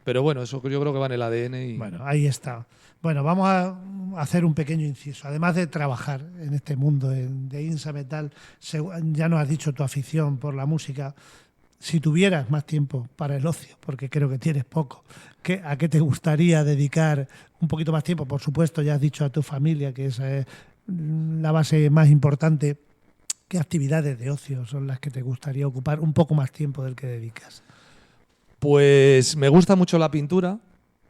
pero bueno, eso yo creo que va en el ADN. Bueno, ahí está. Bueno, vamos a hacer un pequeño inciso. Además de trabajar en este mundo de Insa Metal, ya nos has dicho tu afición por la música. si tuvieras más tiempo para el ocio, porque creo que tienes poco, ¿a qué te gustaría dedicar un poquito más tiempo? Por supuesto, ya has dicho a tu familia, que esa es la base más importante. ¿Qué actividades de ocio son las que te gustaría ocupar un poco más tiempo del que dedicas? Pues me gusta mucho la pintura,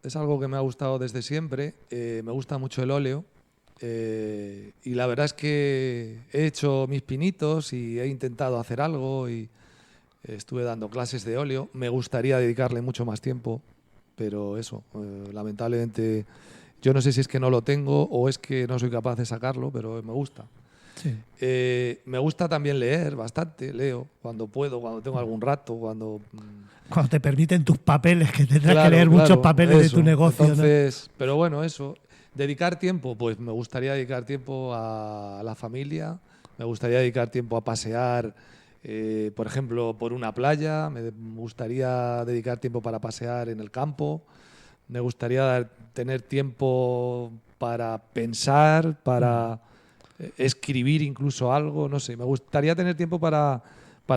es algo que me ha gustado desde siempre. Me gusta mucho el óleo. Y la verdad es que he hecho mis pinitos y he intentado hacer algo y estuve dando clases de óleo. Me gustaría dedicarle mucho más tiempo, pero eso, lamentablemente, yo no sé si es que no lo tengo o es que no soy capaz de sacarlo, pero me gusta. Sí. Me gusta también leer bastante, leo cuando puedo, cuando tengo algún rato, cuando te permiten tus papeles, que tendrás que leer muchos papeles eso. de tu negocio. Entonces, ¿no? Pero bueno, eso. Dedicar tiempo, pues me gustaría dedicar tiempo a la familia, me gustaría dedicar tiempo a pasear, por ejemplo, por una playa, me gustaría dedicar tiempo para pasear en el campo, me gustaría tener tiempo para pensar, para escribir incluso algo, no sé, me gustaría tener tiempo para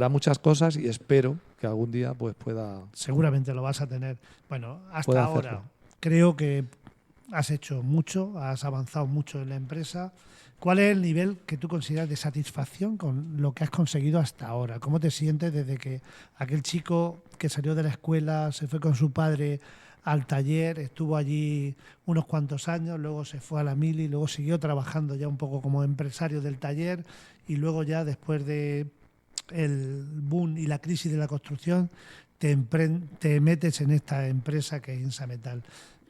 muchas cosas y espero que algún día pues pueda... Seguramente lo vas a tener. Bueno, hasta pueda ahora hacerlo. creo que has hecho mucho, has avanzado mucho en la empresa. ¿Cuál es el nivel que tú consideras de satisfacción con lo que has conseguido hasta ahora? ¿Cómo te sientes desde que aquel chico que salió de la escuela, se fue con su padre al taller, estuvo allí unos cuantos años, luego se fue a la mili, luego siguió trabajando ya un poco como empresario del taller y luego ya después de el boom y la crisis de la construcción te metes en esta empresa que es Insametal?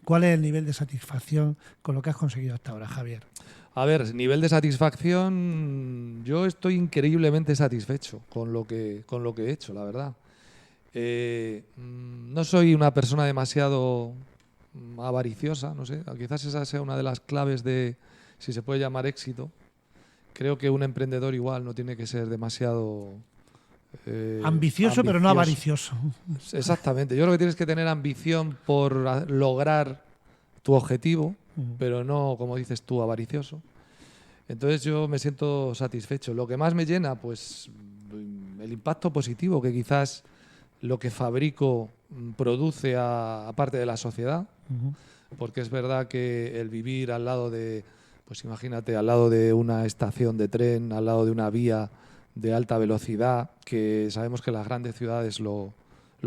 ¿Cuál es el nivel de satisfacción con lo que has conseguido hasta ahora, Javier? A ver, nivel de satisfacción, yo estoy increíblemente satisfecho con lo que he hecho, la verdad. No soy una persona demasiado avariciosa, no sé, quizás esa sea una de las claves de si se puede llamar éxito. Creo que un emprendedor igual no tiene que ser demasiado ambicioso, pero no avaricioso. Exactamente, yo creo que tienes que tener ambición por lograr tu objetivo, pero no, como dices tú, avaricioso. Entonces yo me siento satisfecho. Lo que más me llena, pues el impacto positivo que quizás lo que fabrico produce a parte de la sociedad, porque es verdad que el vivir al lado de, pues imagínate, al lado de una estación de tren, al lado de una vía de alta velocidad, que sabemos que las grandes ciudades lo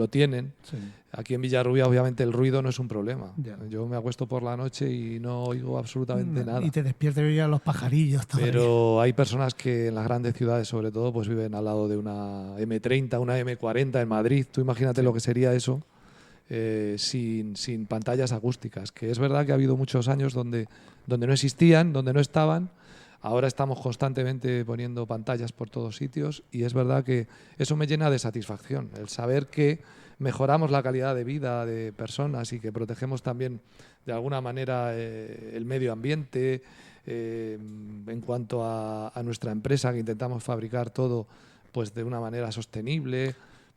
tienen. Sí. Aquí en Villarrubia obviamente el ruido no es un problema. Ya. Yo me acuesto por la noche y no oigo absolutamente nada. Y te despiertas y oyes los pajarillos todavía. Pero hay personas que en las grandes ciudades sobre todo pues viven al lado de una M30, una M40 en Madrid. Tú imagínate lo que sería eso sin pantallas acústicas, que es verdad que ha habido muchos años donde no existían, donde no estaban. Ahora estamos constantemente poniendo pantallas por todos sitios y es verdad que eso me llena de satisfacción, el saber que mejoramos la calidad de vida de personas y que protegemos también de alguna manera el medio ambiente en cuanto a nuestra empresa, que intentamos fabricar todo pues de una manera sostenible.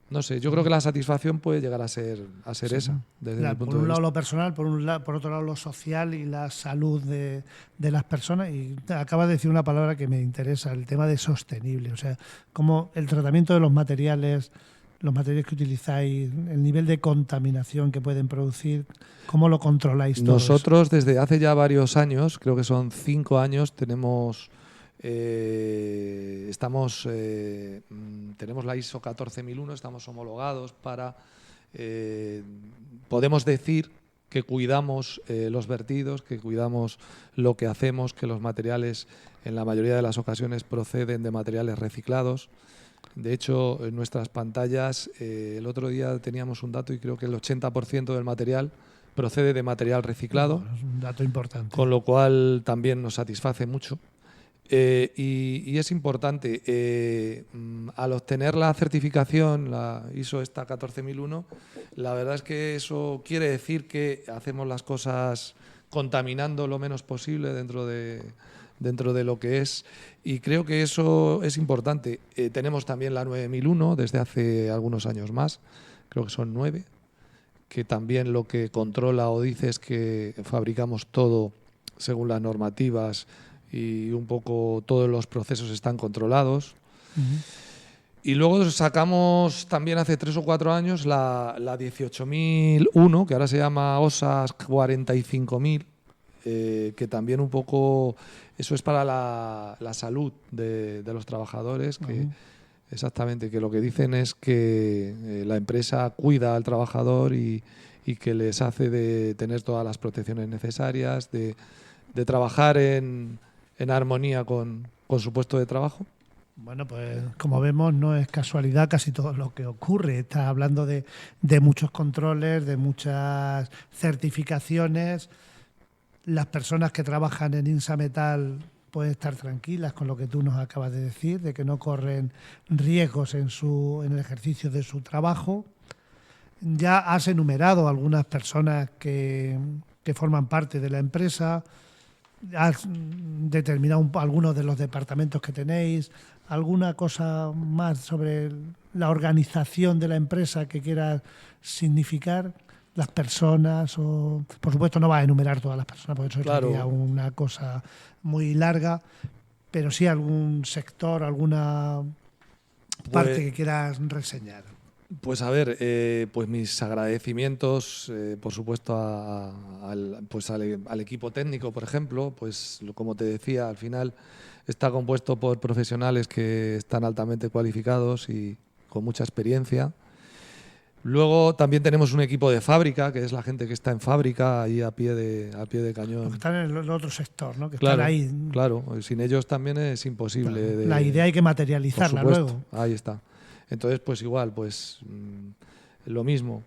No sé, yo creo que la satisfacción puede llegar a ser sí, esa, desde mi punto de vista. Por un lado lo personal, por otro lado lo social y la salud de las personas. Y acabas de decir una palabra que me interesa, el tema de sostenible. O sea, como el tratamiento de los materiales que utilizáis, el nivel de contaminación que pueden producir, ¿cómo lo controláis todo Nosotros eso? Desde hace ya varios años, creo que son 5 años, tenemos la ISO 14001, estamos homologados para podemos decir que cuidamos los vertidos, que cuidamos lo que hacemos, que los materiales en la mayoría de las ocasiones proceden de materiales reciclados. De hecho, en nuestras pantallas el otro día teníamos un dato y creo que el 80% del material procede de material reciclado. Bueno, es un dato importante. Con lo cual también nos satisface mucho. Y es importante, al obtener la certificación, la ISO 14001, la verdad es que eso quiere decir que hacemos las cosas contaminando lo menos posible dentro de lo que es, y creo que eso es importante. Tenemos también la 9001 desde hace algunos años más, creo que son 9, que también lo que controla o dice es que fabricamos todo según las normativas y un poco todos los procesos están controlados. Y luego sacamos también hace 3 o 4 años la 18.001, que ahora se llama OSAS 45.000, que también un poco, eso es para la salud de los trabajadores, que exactamente, que lo que dicen es que la empresa cuida al trabajador y que les hace de tener todas las protecciones necesarias, de trabajar en armonía con su puesto de trabajo. Bueno, pues como vemos, no es casualidad casi todo lo que ocurre. Estás hablando de muchos controles, de muchas certificaciones. Las personas que trabajan en INSA Metal pueden estar tranquilas con lo que tú nos acabas de decir, de que no corren riesgos en el ejercicio de su trabajo. Ya has enumerado algunas personas que forman parte de la empresa. ¿Has determinado algunos de los departamentos que tenéis? ¿Alguna cosa más sobre la organización de la empresa que quieras significar? ¿Las personas? O, por supuesto, no vas a enumerar todas las personas, porque eso sería una cosa muy larga, pero sí algún sector, alguna parte que quieras reseñar. Pues a ver, pues mis agradecimientos, por supuesto, al equipo técnico, por ejemplo. Pues como te decía, al final está compuesto por profesionales que están altamente cualificados y con mucha experiencia. Luego también tenemos un equipo de fábrica, que es la gente que está en fábrica, ahí a pie de cañón. Los que están en el otro sector, ¿no? Que claro, están ahí. Claro, sin ellos también es imposible. Claro. La idea hay que materializarla luego. Ahí está. Entonces, pues igual, pues lo mismo.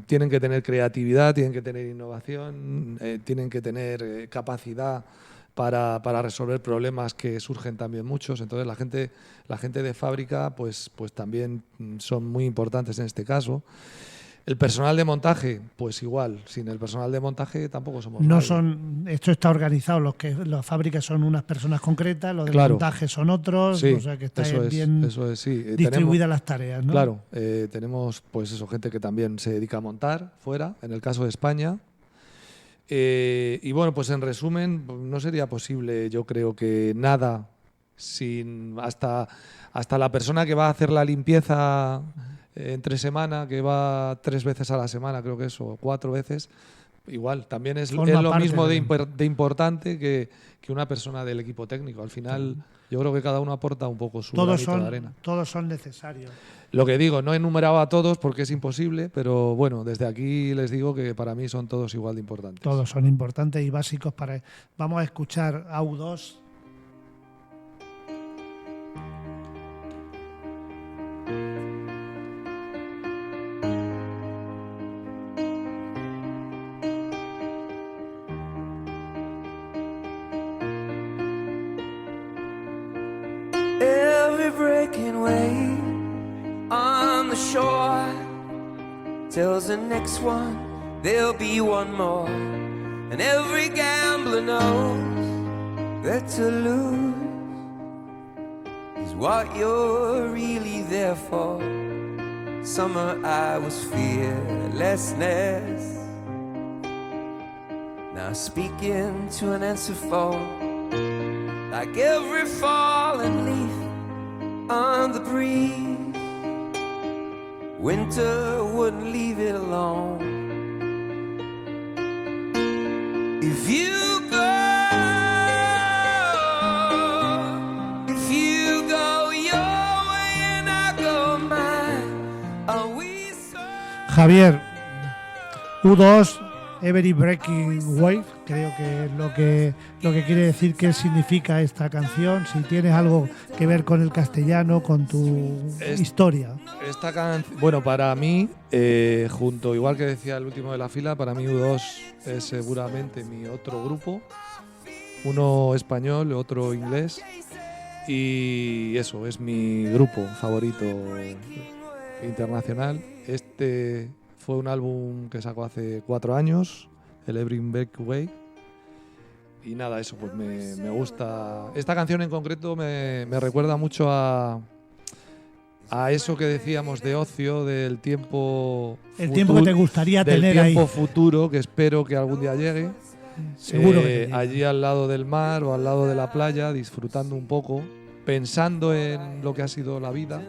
Tienen que tener creatividad, tienen que tener innovación, tienen que tener capacidad para resolver problemas que surgen también muchos. Entonces, la gente de fábrica, pues también son muy importantes en este caso. El personal de montaje, pues igual, sin el personal de montaje tampoco somos nadie. Esto está organizado, las fábricas son unas personas concretas, los de montaje son otros, sí, o sea que está bien distribuidas las tareas, ¿no? Claro, tenemos pues eso, gente que también se dedica a montar fuera, en el caso de España. Y bueno, pues en resumen, no sería posible, yo creo que nada sin hasta la persona que va a hacer la limpieza entre semana, que va 3 veces a la semana, creo que eso, o 4 veces, igual, también es lo mismo de importante que una persona del equipo técnico. Al final, yo creo que cada uno aporta un poco su granito de arena. Todos son necesarios. Lo que digo, no he enumerado a todos porque es imposible, pero bueno, desde aquí les digo que para mí son todos igual de importantes. Todos son importantes y básicos para... Vamos a escuchar a U2. Tells the next one there'll be one more, and every gambler knows that to lose is what you're really there for. Summer I was fearlessness, now speaking to an answer for, like every fallen leaf on the breeze. Winter wouldn't leave it alone. If you go your way and I go mine, are we so... Javier, U2, Every Breaking Wave, creo que es lo que quiere decir qué significa esta canción, si tienes algo que ver con el castellano, con tu historia. Bueno, para mí, junto, igual que decía el último de la fila, para mí U2 es seguramente mi otro grupo, uno español, otro inglés, y eso, es mi grupo favorito internacional. Este fue un álbum que sacó hace 4 años, el Every Breaking Wave. Y nada, eso pues me gusta. Esta canción en concreto me recuerda mucho a eso que decíamos de ocio, del tiempo... El tiempo que te gustaría tener ahí. Del tiempo futuro, que espero que algún día llegue. Seguro que allí al lado del mar o al lado de la playa, disfrutando un poco pensando en lo que ha sido la vida,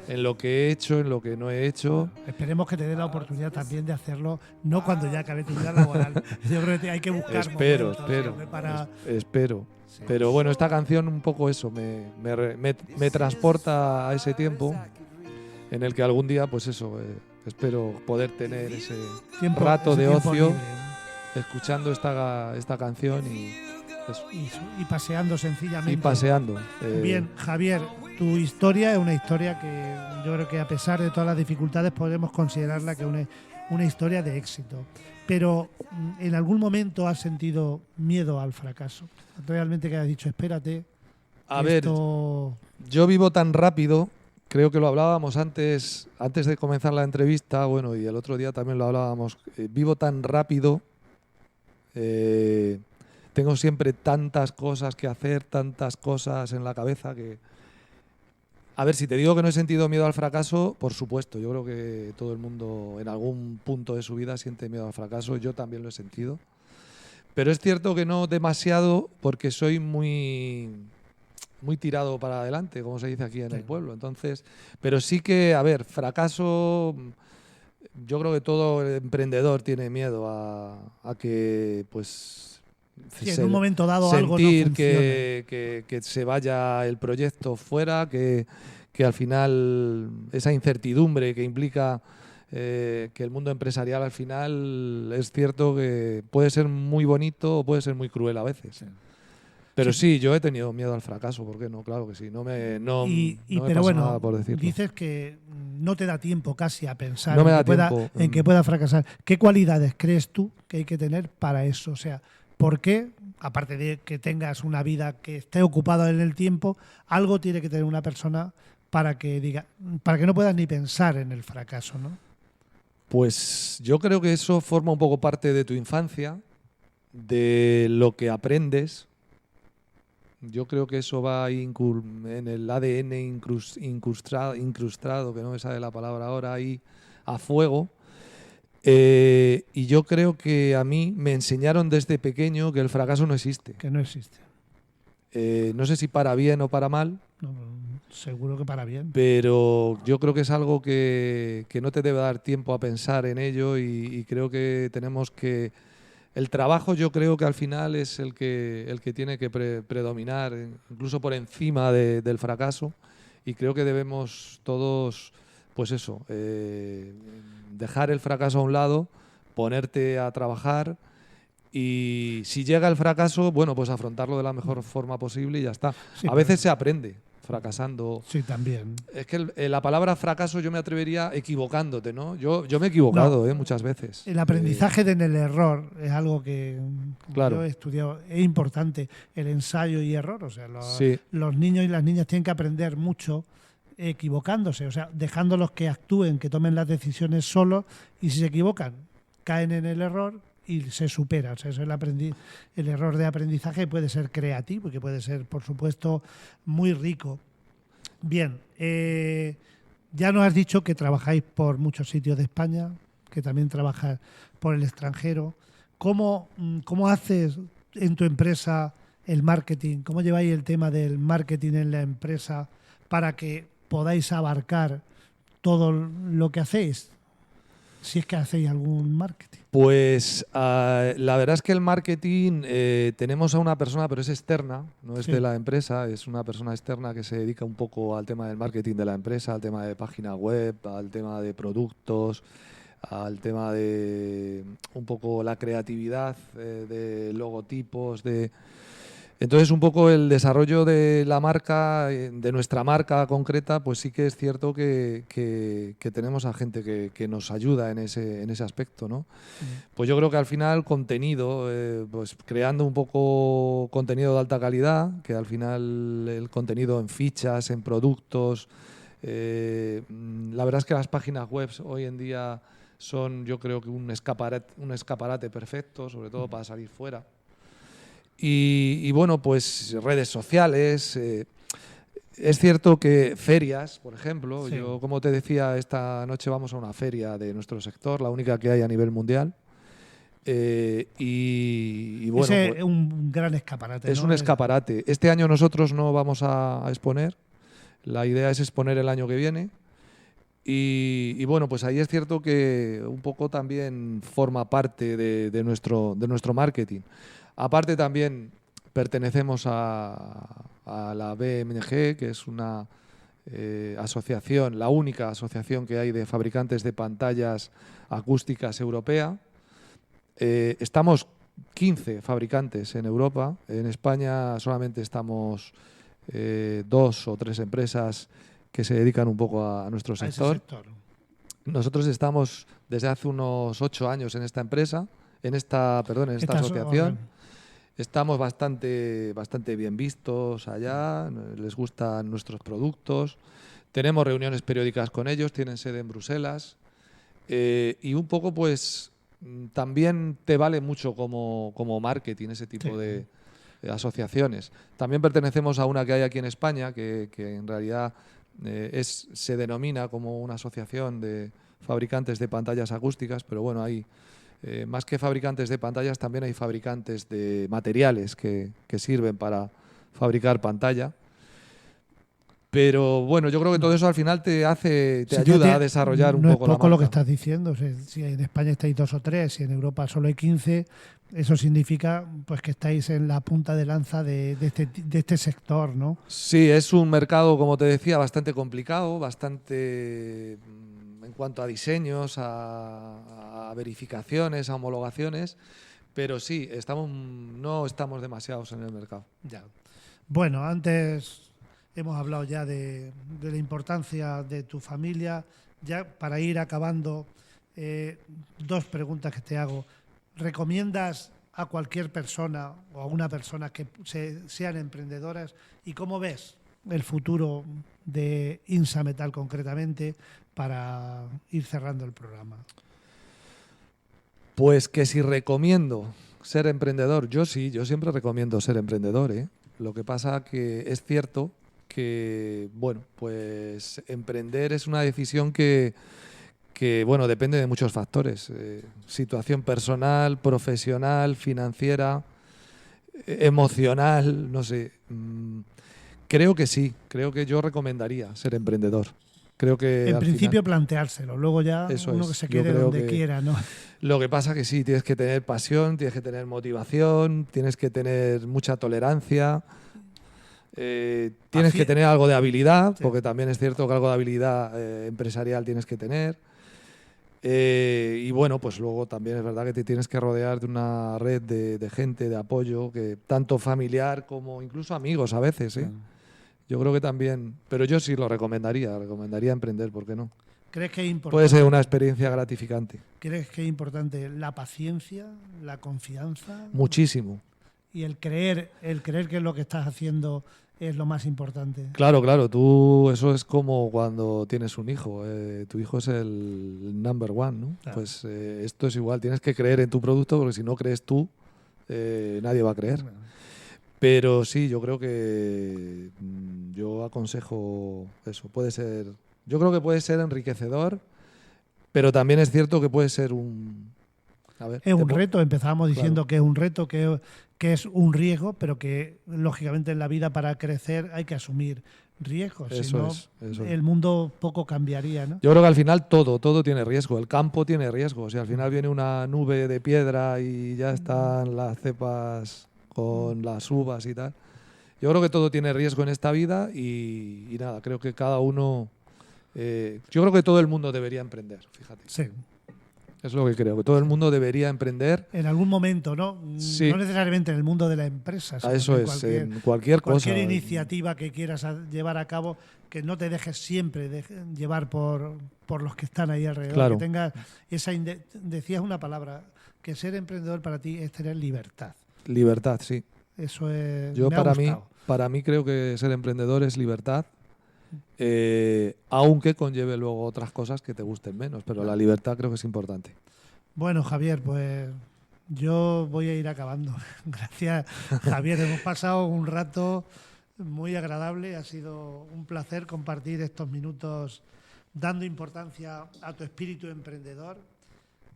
en lo que he hecho, en lo que no he hecho. Esperemos que te dé la oportunidad también de hacerlo, no cuando ya acabe tu vida laboral. Yo creo que hay que buscar Espero. Sí. Pero bueno, esta canción un poco eso, me transporta a ese tiempo en el que algún día, pues eso, espero poder tener ese rato de ocio escuchando esta canción y paseando sencillamente. Y paseando. Bien, Javier, tu historia es una historia que yo creo que a pesar de todas las dificultades podemos considerarla que una historia de éxito. Pero ¿en algún momento has sentido miedo al fracaso? Realmente que has dicho, espérate. A ver, yo vivo tan rápido, creo que lo hablábamos antes de comenzar la entrevista, bueno, y el otro día también lo hablábamos, vivo tan rápido, tengo siempre tantas cosas que hacer, tantas cosas en la cabeza que... A ver, si te digo que no he sentido miedo al fracaso, por supuesto, yo creo que todo el mundo en algún punto de su vida siente miedo al fracaso, yo también lo he sentido. Pero es cierto que no demasiado porque soy muy tirado para adelante, como se dice aquí en el pueblo. Entonces, pero sí que, a ver, fracaso, yo creo que todo emprendedor tiene miedo a que, pues... Sí, en un momento dado algo no sentir funcione. que se vaya el proyecto fuera, que al final esa incertidumbre que implica que el mundo empresarial al final es cierto que puede ser muy bonito o puede ser muy cruel a veces. Sí. Pero sí, yo he tenido miedo al fracaso, ¿por qué no? Claro que sí, no me pero pasa bueno, nada por decirlo. Dices que no te da tiempo casi a pensar no me da tiempo. en que pueda fracasar. ¿Qué cualidades crees tú que hay que tener para eso? O sea, ¿por qué, aparte de que tengas una vida que esté ocupada en el tiempo, algo tiene que tener una persona para que no puedas ni pensar en el fracaso, ¿no? Pues yo creo que eso forma un poco parte de tu infancia, de lo que aprendes. Yo creo que eso va en el ADN incrustado, que no me sale la palabra ahora, ahí a fuego. Y yo creo que a mí me enseñaron desde pequeño que el fracaso no existe. Que no existe. No sé si para bien o para mal. No, seguro que para bien. Pero yo creo que es algo que no te debe dar tiempo a pensar en ello y creo que tenemos que... El trabajo yo creo que al final es el que tiene que predominar, incluso por encima del fracaso. Y creo que debemos todos, pues eso, dejar el fracaso a un lado, ponerte a trabajar y si llega el fracaso, bueno, pues afrontarlo de la mejor forma posible y ya está. Sí, a veces se aprende fracasando. Sí, también. Es que la palabra fracaso yo me atrevería equivocándote, ¿no? Yo me he equivocado muchas veces. El aprendizaje en el error es algo que claro. Yo he estudiado. Es importante el ensayo y error. O sea, sí. Los niños y las niñas tienen que aprender mucho equivocándose. O sea, dejándolos que actúen, que tomen las decisiones solos y si se equivocan, caen en el error y se supera. O sea, eso es el error de aprendizaje puede ser creativo y que puede ser, por supuesto, muy rico. Bien, ya nos has dicho que trabajáis por muchos sitios de España, que también trabajas por el extranjero. ¿Cómo haces en tu empresa el marketing? ¿Cómo lleváis el tema del marketing en la empresa para que podáis abarcar todo lo que hacéis? Si es que hacéis algún marketing. Pues la verdad es que el marketing tenemos a una persona, pero es externa, no es de la empresa, es una persona externa que se dedica un poco al tema del marketing de la empresa, al tema de página web, al tema de productos, al tema de un poco la creatividad de logotipos, Entonces un poco el desarrollo de la marca, de nuestra marca concreta, pues sí que es cierto que tenemos a gente que nos ayuda en ese aspecto, ¿no? Pues yo creo que al final contenido, pues creando un poco contenido de alta calidad, que al final el contenido en fichas, en productos, la verdad es que las páginas web hoy en día son, yo creo que un escaparate perfecto, sobre todo para salir fuera. Y bueno, pues redes sociales. Es cierto que ferias, por ejemplo, yo como te decía, esta noche vamos a una feria de nuestro sector, la única que hay a nivel mundial. Y bueno, Ese pues, es un gran escaparate. es ¿no? un escaparate. Este año nosotros no vamos a exponer. La idea es exponer el año que viene. Y bueno, pues ahí es cierto que un poco también forma parte de nuestro marketing. Aparte también pertenecemos a la BMG, que es una asociación, la única asociación que hay de fabricantes de pantallas acústicas europea. Estamos 15 fabricantes en Europa. En España solamente estamos 2 o 3 empresas que se dedican un poco a nuestro A ese sector. sector. Nosotros estamos desde hace unos 8 años en esta empresa, en esta asociación. Estamos bastante bien vistos allá, les gustan nuestros productos. Tenemos reuniones periódicas con ellos, tienen sede en Bruselas. Y un poco, pues, también te vale mucho como marketing ese tipo de asociaciones. También pertenecemos a una que hay aquí en España, que en realidad se denomina como una asociación de fabricantes de pantallas acústicas, pero bueno, hay más que fabricantes de pantallas, también hay fabricantes de materiales que sirven para fabricar pantalla. Pero bueno, yo creo que todo eso al final te ayuda a desarrollar un poco la marca. No es poco lo que estás diciendo. O sea, si en España estáis 2 o 3, si en Europa solo hay 15, eso significa pues que estáis en la punta de lanza de este sector, ¿no? Sí, es un mercado, como te decía, bastante complicado, bastante en cuanto a diseños, a verificaciones, a homologaciones, pero sí, no estamos demasiados en el mercado. Ya. Bueno, antes hemos hablado ya de la importancia de tu familia. Ya para ir acabando, 2 preguntas que te hago. ¿Recomiendas a cualquier persona o a una persona que sean emprendedoras? ¿Y cómo ves el futuro de INSA Metal concretamente para ir cerrando el programa? Pues que si recomiendo ser emprendedor, yo siempre recomiendo ser emprendedor, ¿eh? Lo que pasa que es cierto que, bueno, pues emprender es una decisión que bueno, depende de muchos factores. Situación personal, profesional, financiera, emocional, no sé. Creo que sí, creo que yo recomendaría ser emprendedor. Creo que en principio planteárselo, luego ya uno que se quede donde quiera, ¿no? Lo que pasa que sí, tienes que tener pasión, tienes que tener motivación, tienes que tener mucha tolerancia, tienes que tener algo de habilidad, porque también es cierto que algo de habilidad empresarial tienes que tener. Y bueno, pues luego también es verdad que te tienes que rodear de una red de gente, de apoyo, que tanto familiar como incluso amigos a veces, ¿eh? Yo creo que también, pero yo sí lo recomendaría emprender, ¿por qué no? ¿Crees que es importante? Puede ser una experiencia gratificante. ¿Crees que es importante la paciencia, la confianza? Muchísimo. Y el creer que lo que estás haciendo es lo más importante. Claro, eso es como cuando tienes un hijo. Tu hijo es el number one, ¿no? Claro. Pues esto es igual, tienes que creer en tu producto, porque si no crees tú, nadie va a creer. Bueno. Pero sí, yo creo que yo aconsejo eso. Yo creo que puede ser enriquecedor, pero también es cierto que puede ser es un reto. Empezábamos diciendo que es un reto, que es un riesgo, pero que lógicamente en la vida para crecer hay que asumir riesgos. Eso el mundo poco cambiaría, ¿no? Yo creo que al final todo tiene riesgo. El campo tiene riesgo. O sea, al final viene una nube de piedra y ya están las cepas con las uvas y tal. Yo creo que todo tiene riesgo en esta vida y nada, creo que cada uno... yo creo que todo el mundo debería emprender, fíjate. Sí. Es lo que creo, que todo el mundo debería emprender. En algún momento, ¿no? Sí. No necesariamente en el mundo de la empresa. Sino eso es, en cualquier cosa. Cualquier iniciativa que quieras llevar a cabo, que no te dejes siempre llevar por los que están ahí alrededor. Claro. Que tengas decías una palabra, que ser emprendedor para ti es tener libertad. Libertad, sí. Eso es. Yo para mí creo que ser emprendedor es libertad. Aunque conlleve luego otras cosas que te gusten menos, pero la libertad creo que es importante. Bueno, Javier, pues yo voy a ir acabando. Gracias, Javier. Hemos pasado un rato muy agradable. Ha sido un placer compartir estos minutos dando importancia a tu espíritu emprendedor.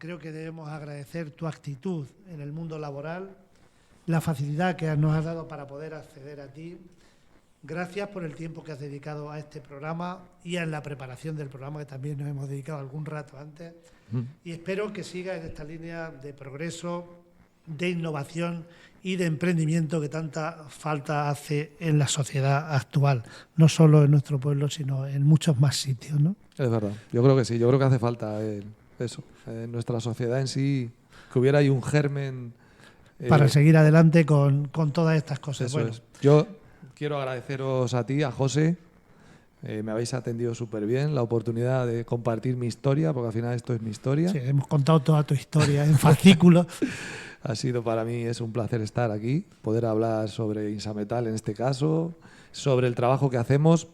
creo que debemos agradecer tu actitud en el mundo laboral, la facilidad que nos has dado para poder acceder a ti. Gracias por el tiempo que has dedicado a este programa y a la preparación del programa, que también nos hemos dedicado algún rato antes. Y espero que sigas en esta línea de progreso, de innovación y de emprendimiento que tanta falta hace en la sociedad actual, no solo en nuestro pueblo, sino en muchos más sitios, ¿no? Es verdad, yo creo que sí, yo creo que hace falta eso, en nuestra sociedad en sí, que hubiera ahí un germen... para seguir adelante con todas estas cosas. Eso bueno. es. Yo quiero agradeceros a ti, a José, me habéis atendido súper bien, la oportunidad de compartir mi historia, porque al final esto es mi historia. Sí, hemos contado toda tu historia en fascículos. Ha sido para mí, es un placer estar aquí, poder hablar sobre Insametal en este caso, sobre el trabajo que hacemos.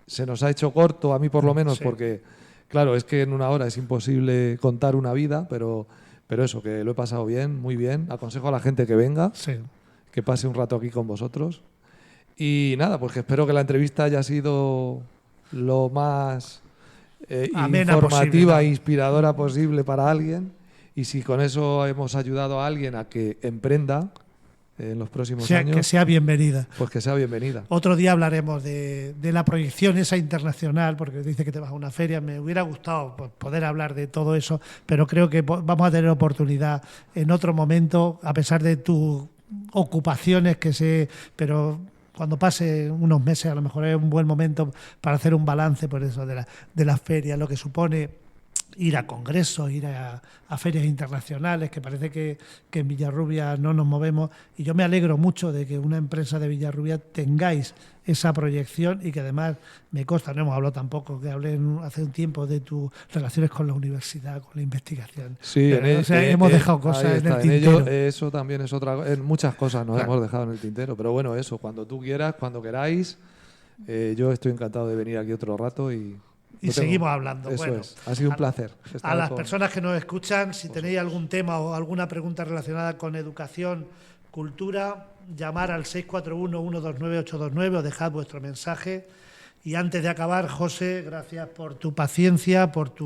Se nos ha hecho corto, a mí por lo menos, sí. porque, claro, es que en una hora es imposible contar una vida, pero eso, que lo he pasado bien, muy bien. Aconsejo a la gente que venga, Sí. que pase un rato aquí con vosotros. Y nada, pues que espero que la entrevista haya sido lo más Amena informativa posible, e inspiradora posible para alguien. Y si con eso hemos ayudado a alguien a que emprenda en los próximos años, Que sea bienvenida. pues que sea bienvenida. Otro día hablaremos de la proyección esa internacional, porque dice que te vas a una feria. Me hubiera gustado poder hablar de todo eso, pero creo que vamos a tener oportunidad en otro momento, a pesar de tus ocupaciones pero cuando pase unos meses a lo mejor es un buen momento para hacer un balance por eso de la feria, lo que supone ir a congresos, ir a ferias internacionales, que parece que en Villarrubia no nos movemos, y yo me alegro mucho de que una empresa de Villarrubia tengáis esa proyección y que además me consta, no hemos hablado tampoco, que hablé hace un tiempo de tus relaciones con la universidad, con la investigación. Sí, pero, hemos dejado cosas en el tintero. Eso también es otra, en muchas cosas nos hemos dejado en el tintero, pero bueno, eso, cuando tú quieras, cuando queráis, yo estoy encantado de venir aquí otro rato y seguimos hablando. Eso bueno, es. Ha sido un placer. A las personas que nos escuchan, si tenéis algún tema o alguna pregunta relacionada con educación, cultura, llamar al 641-129-829 o dejad vuestro mensaje. Y antes de acabar, José, gracias por tu paciencia, por tu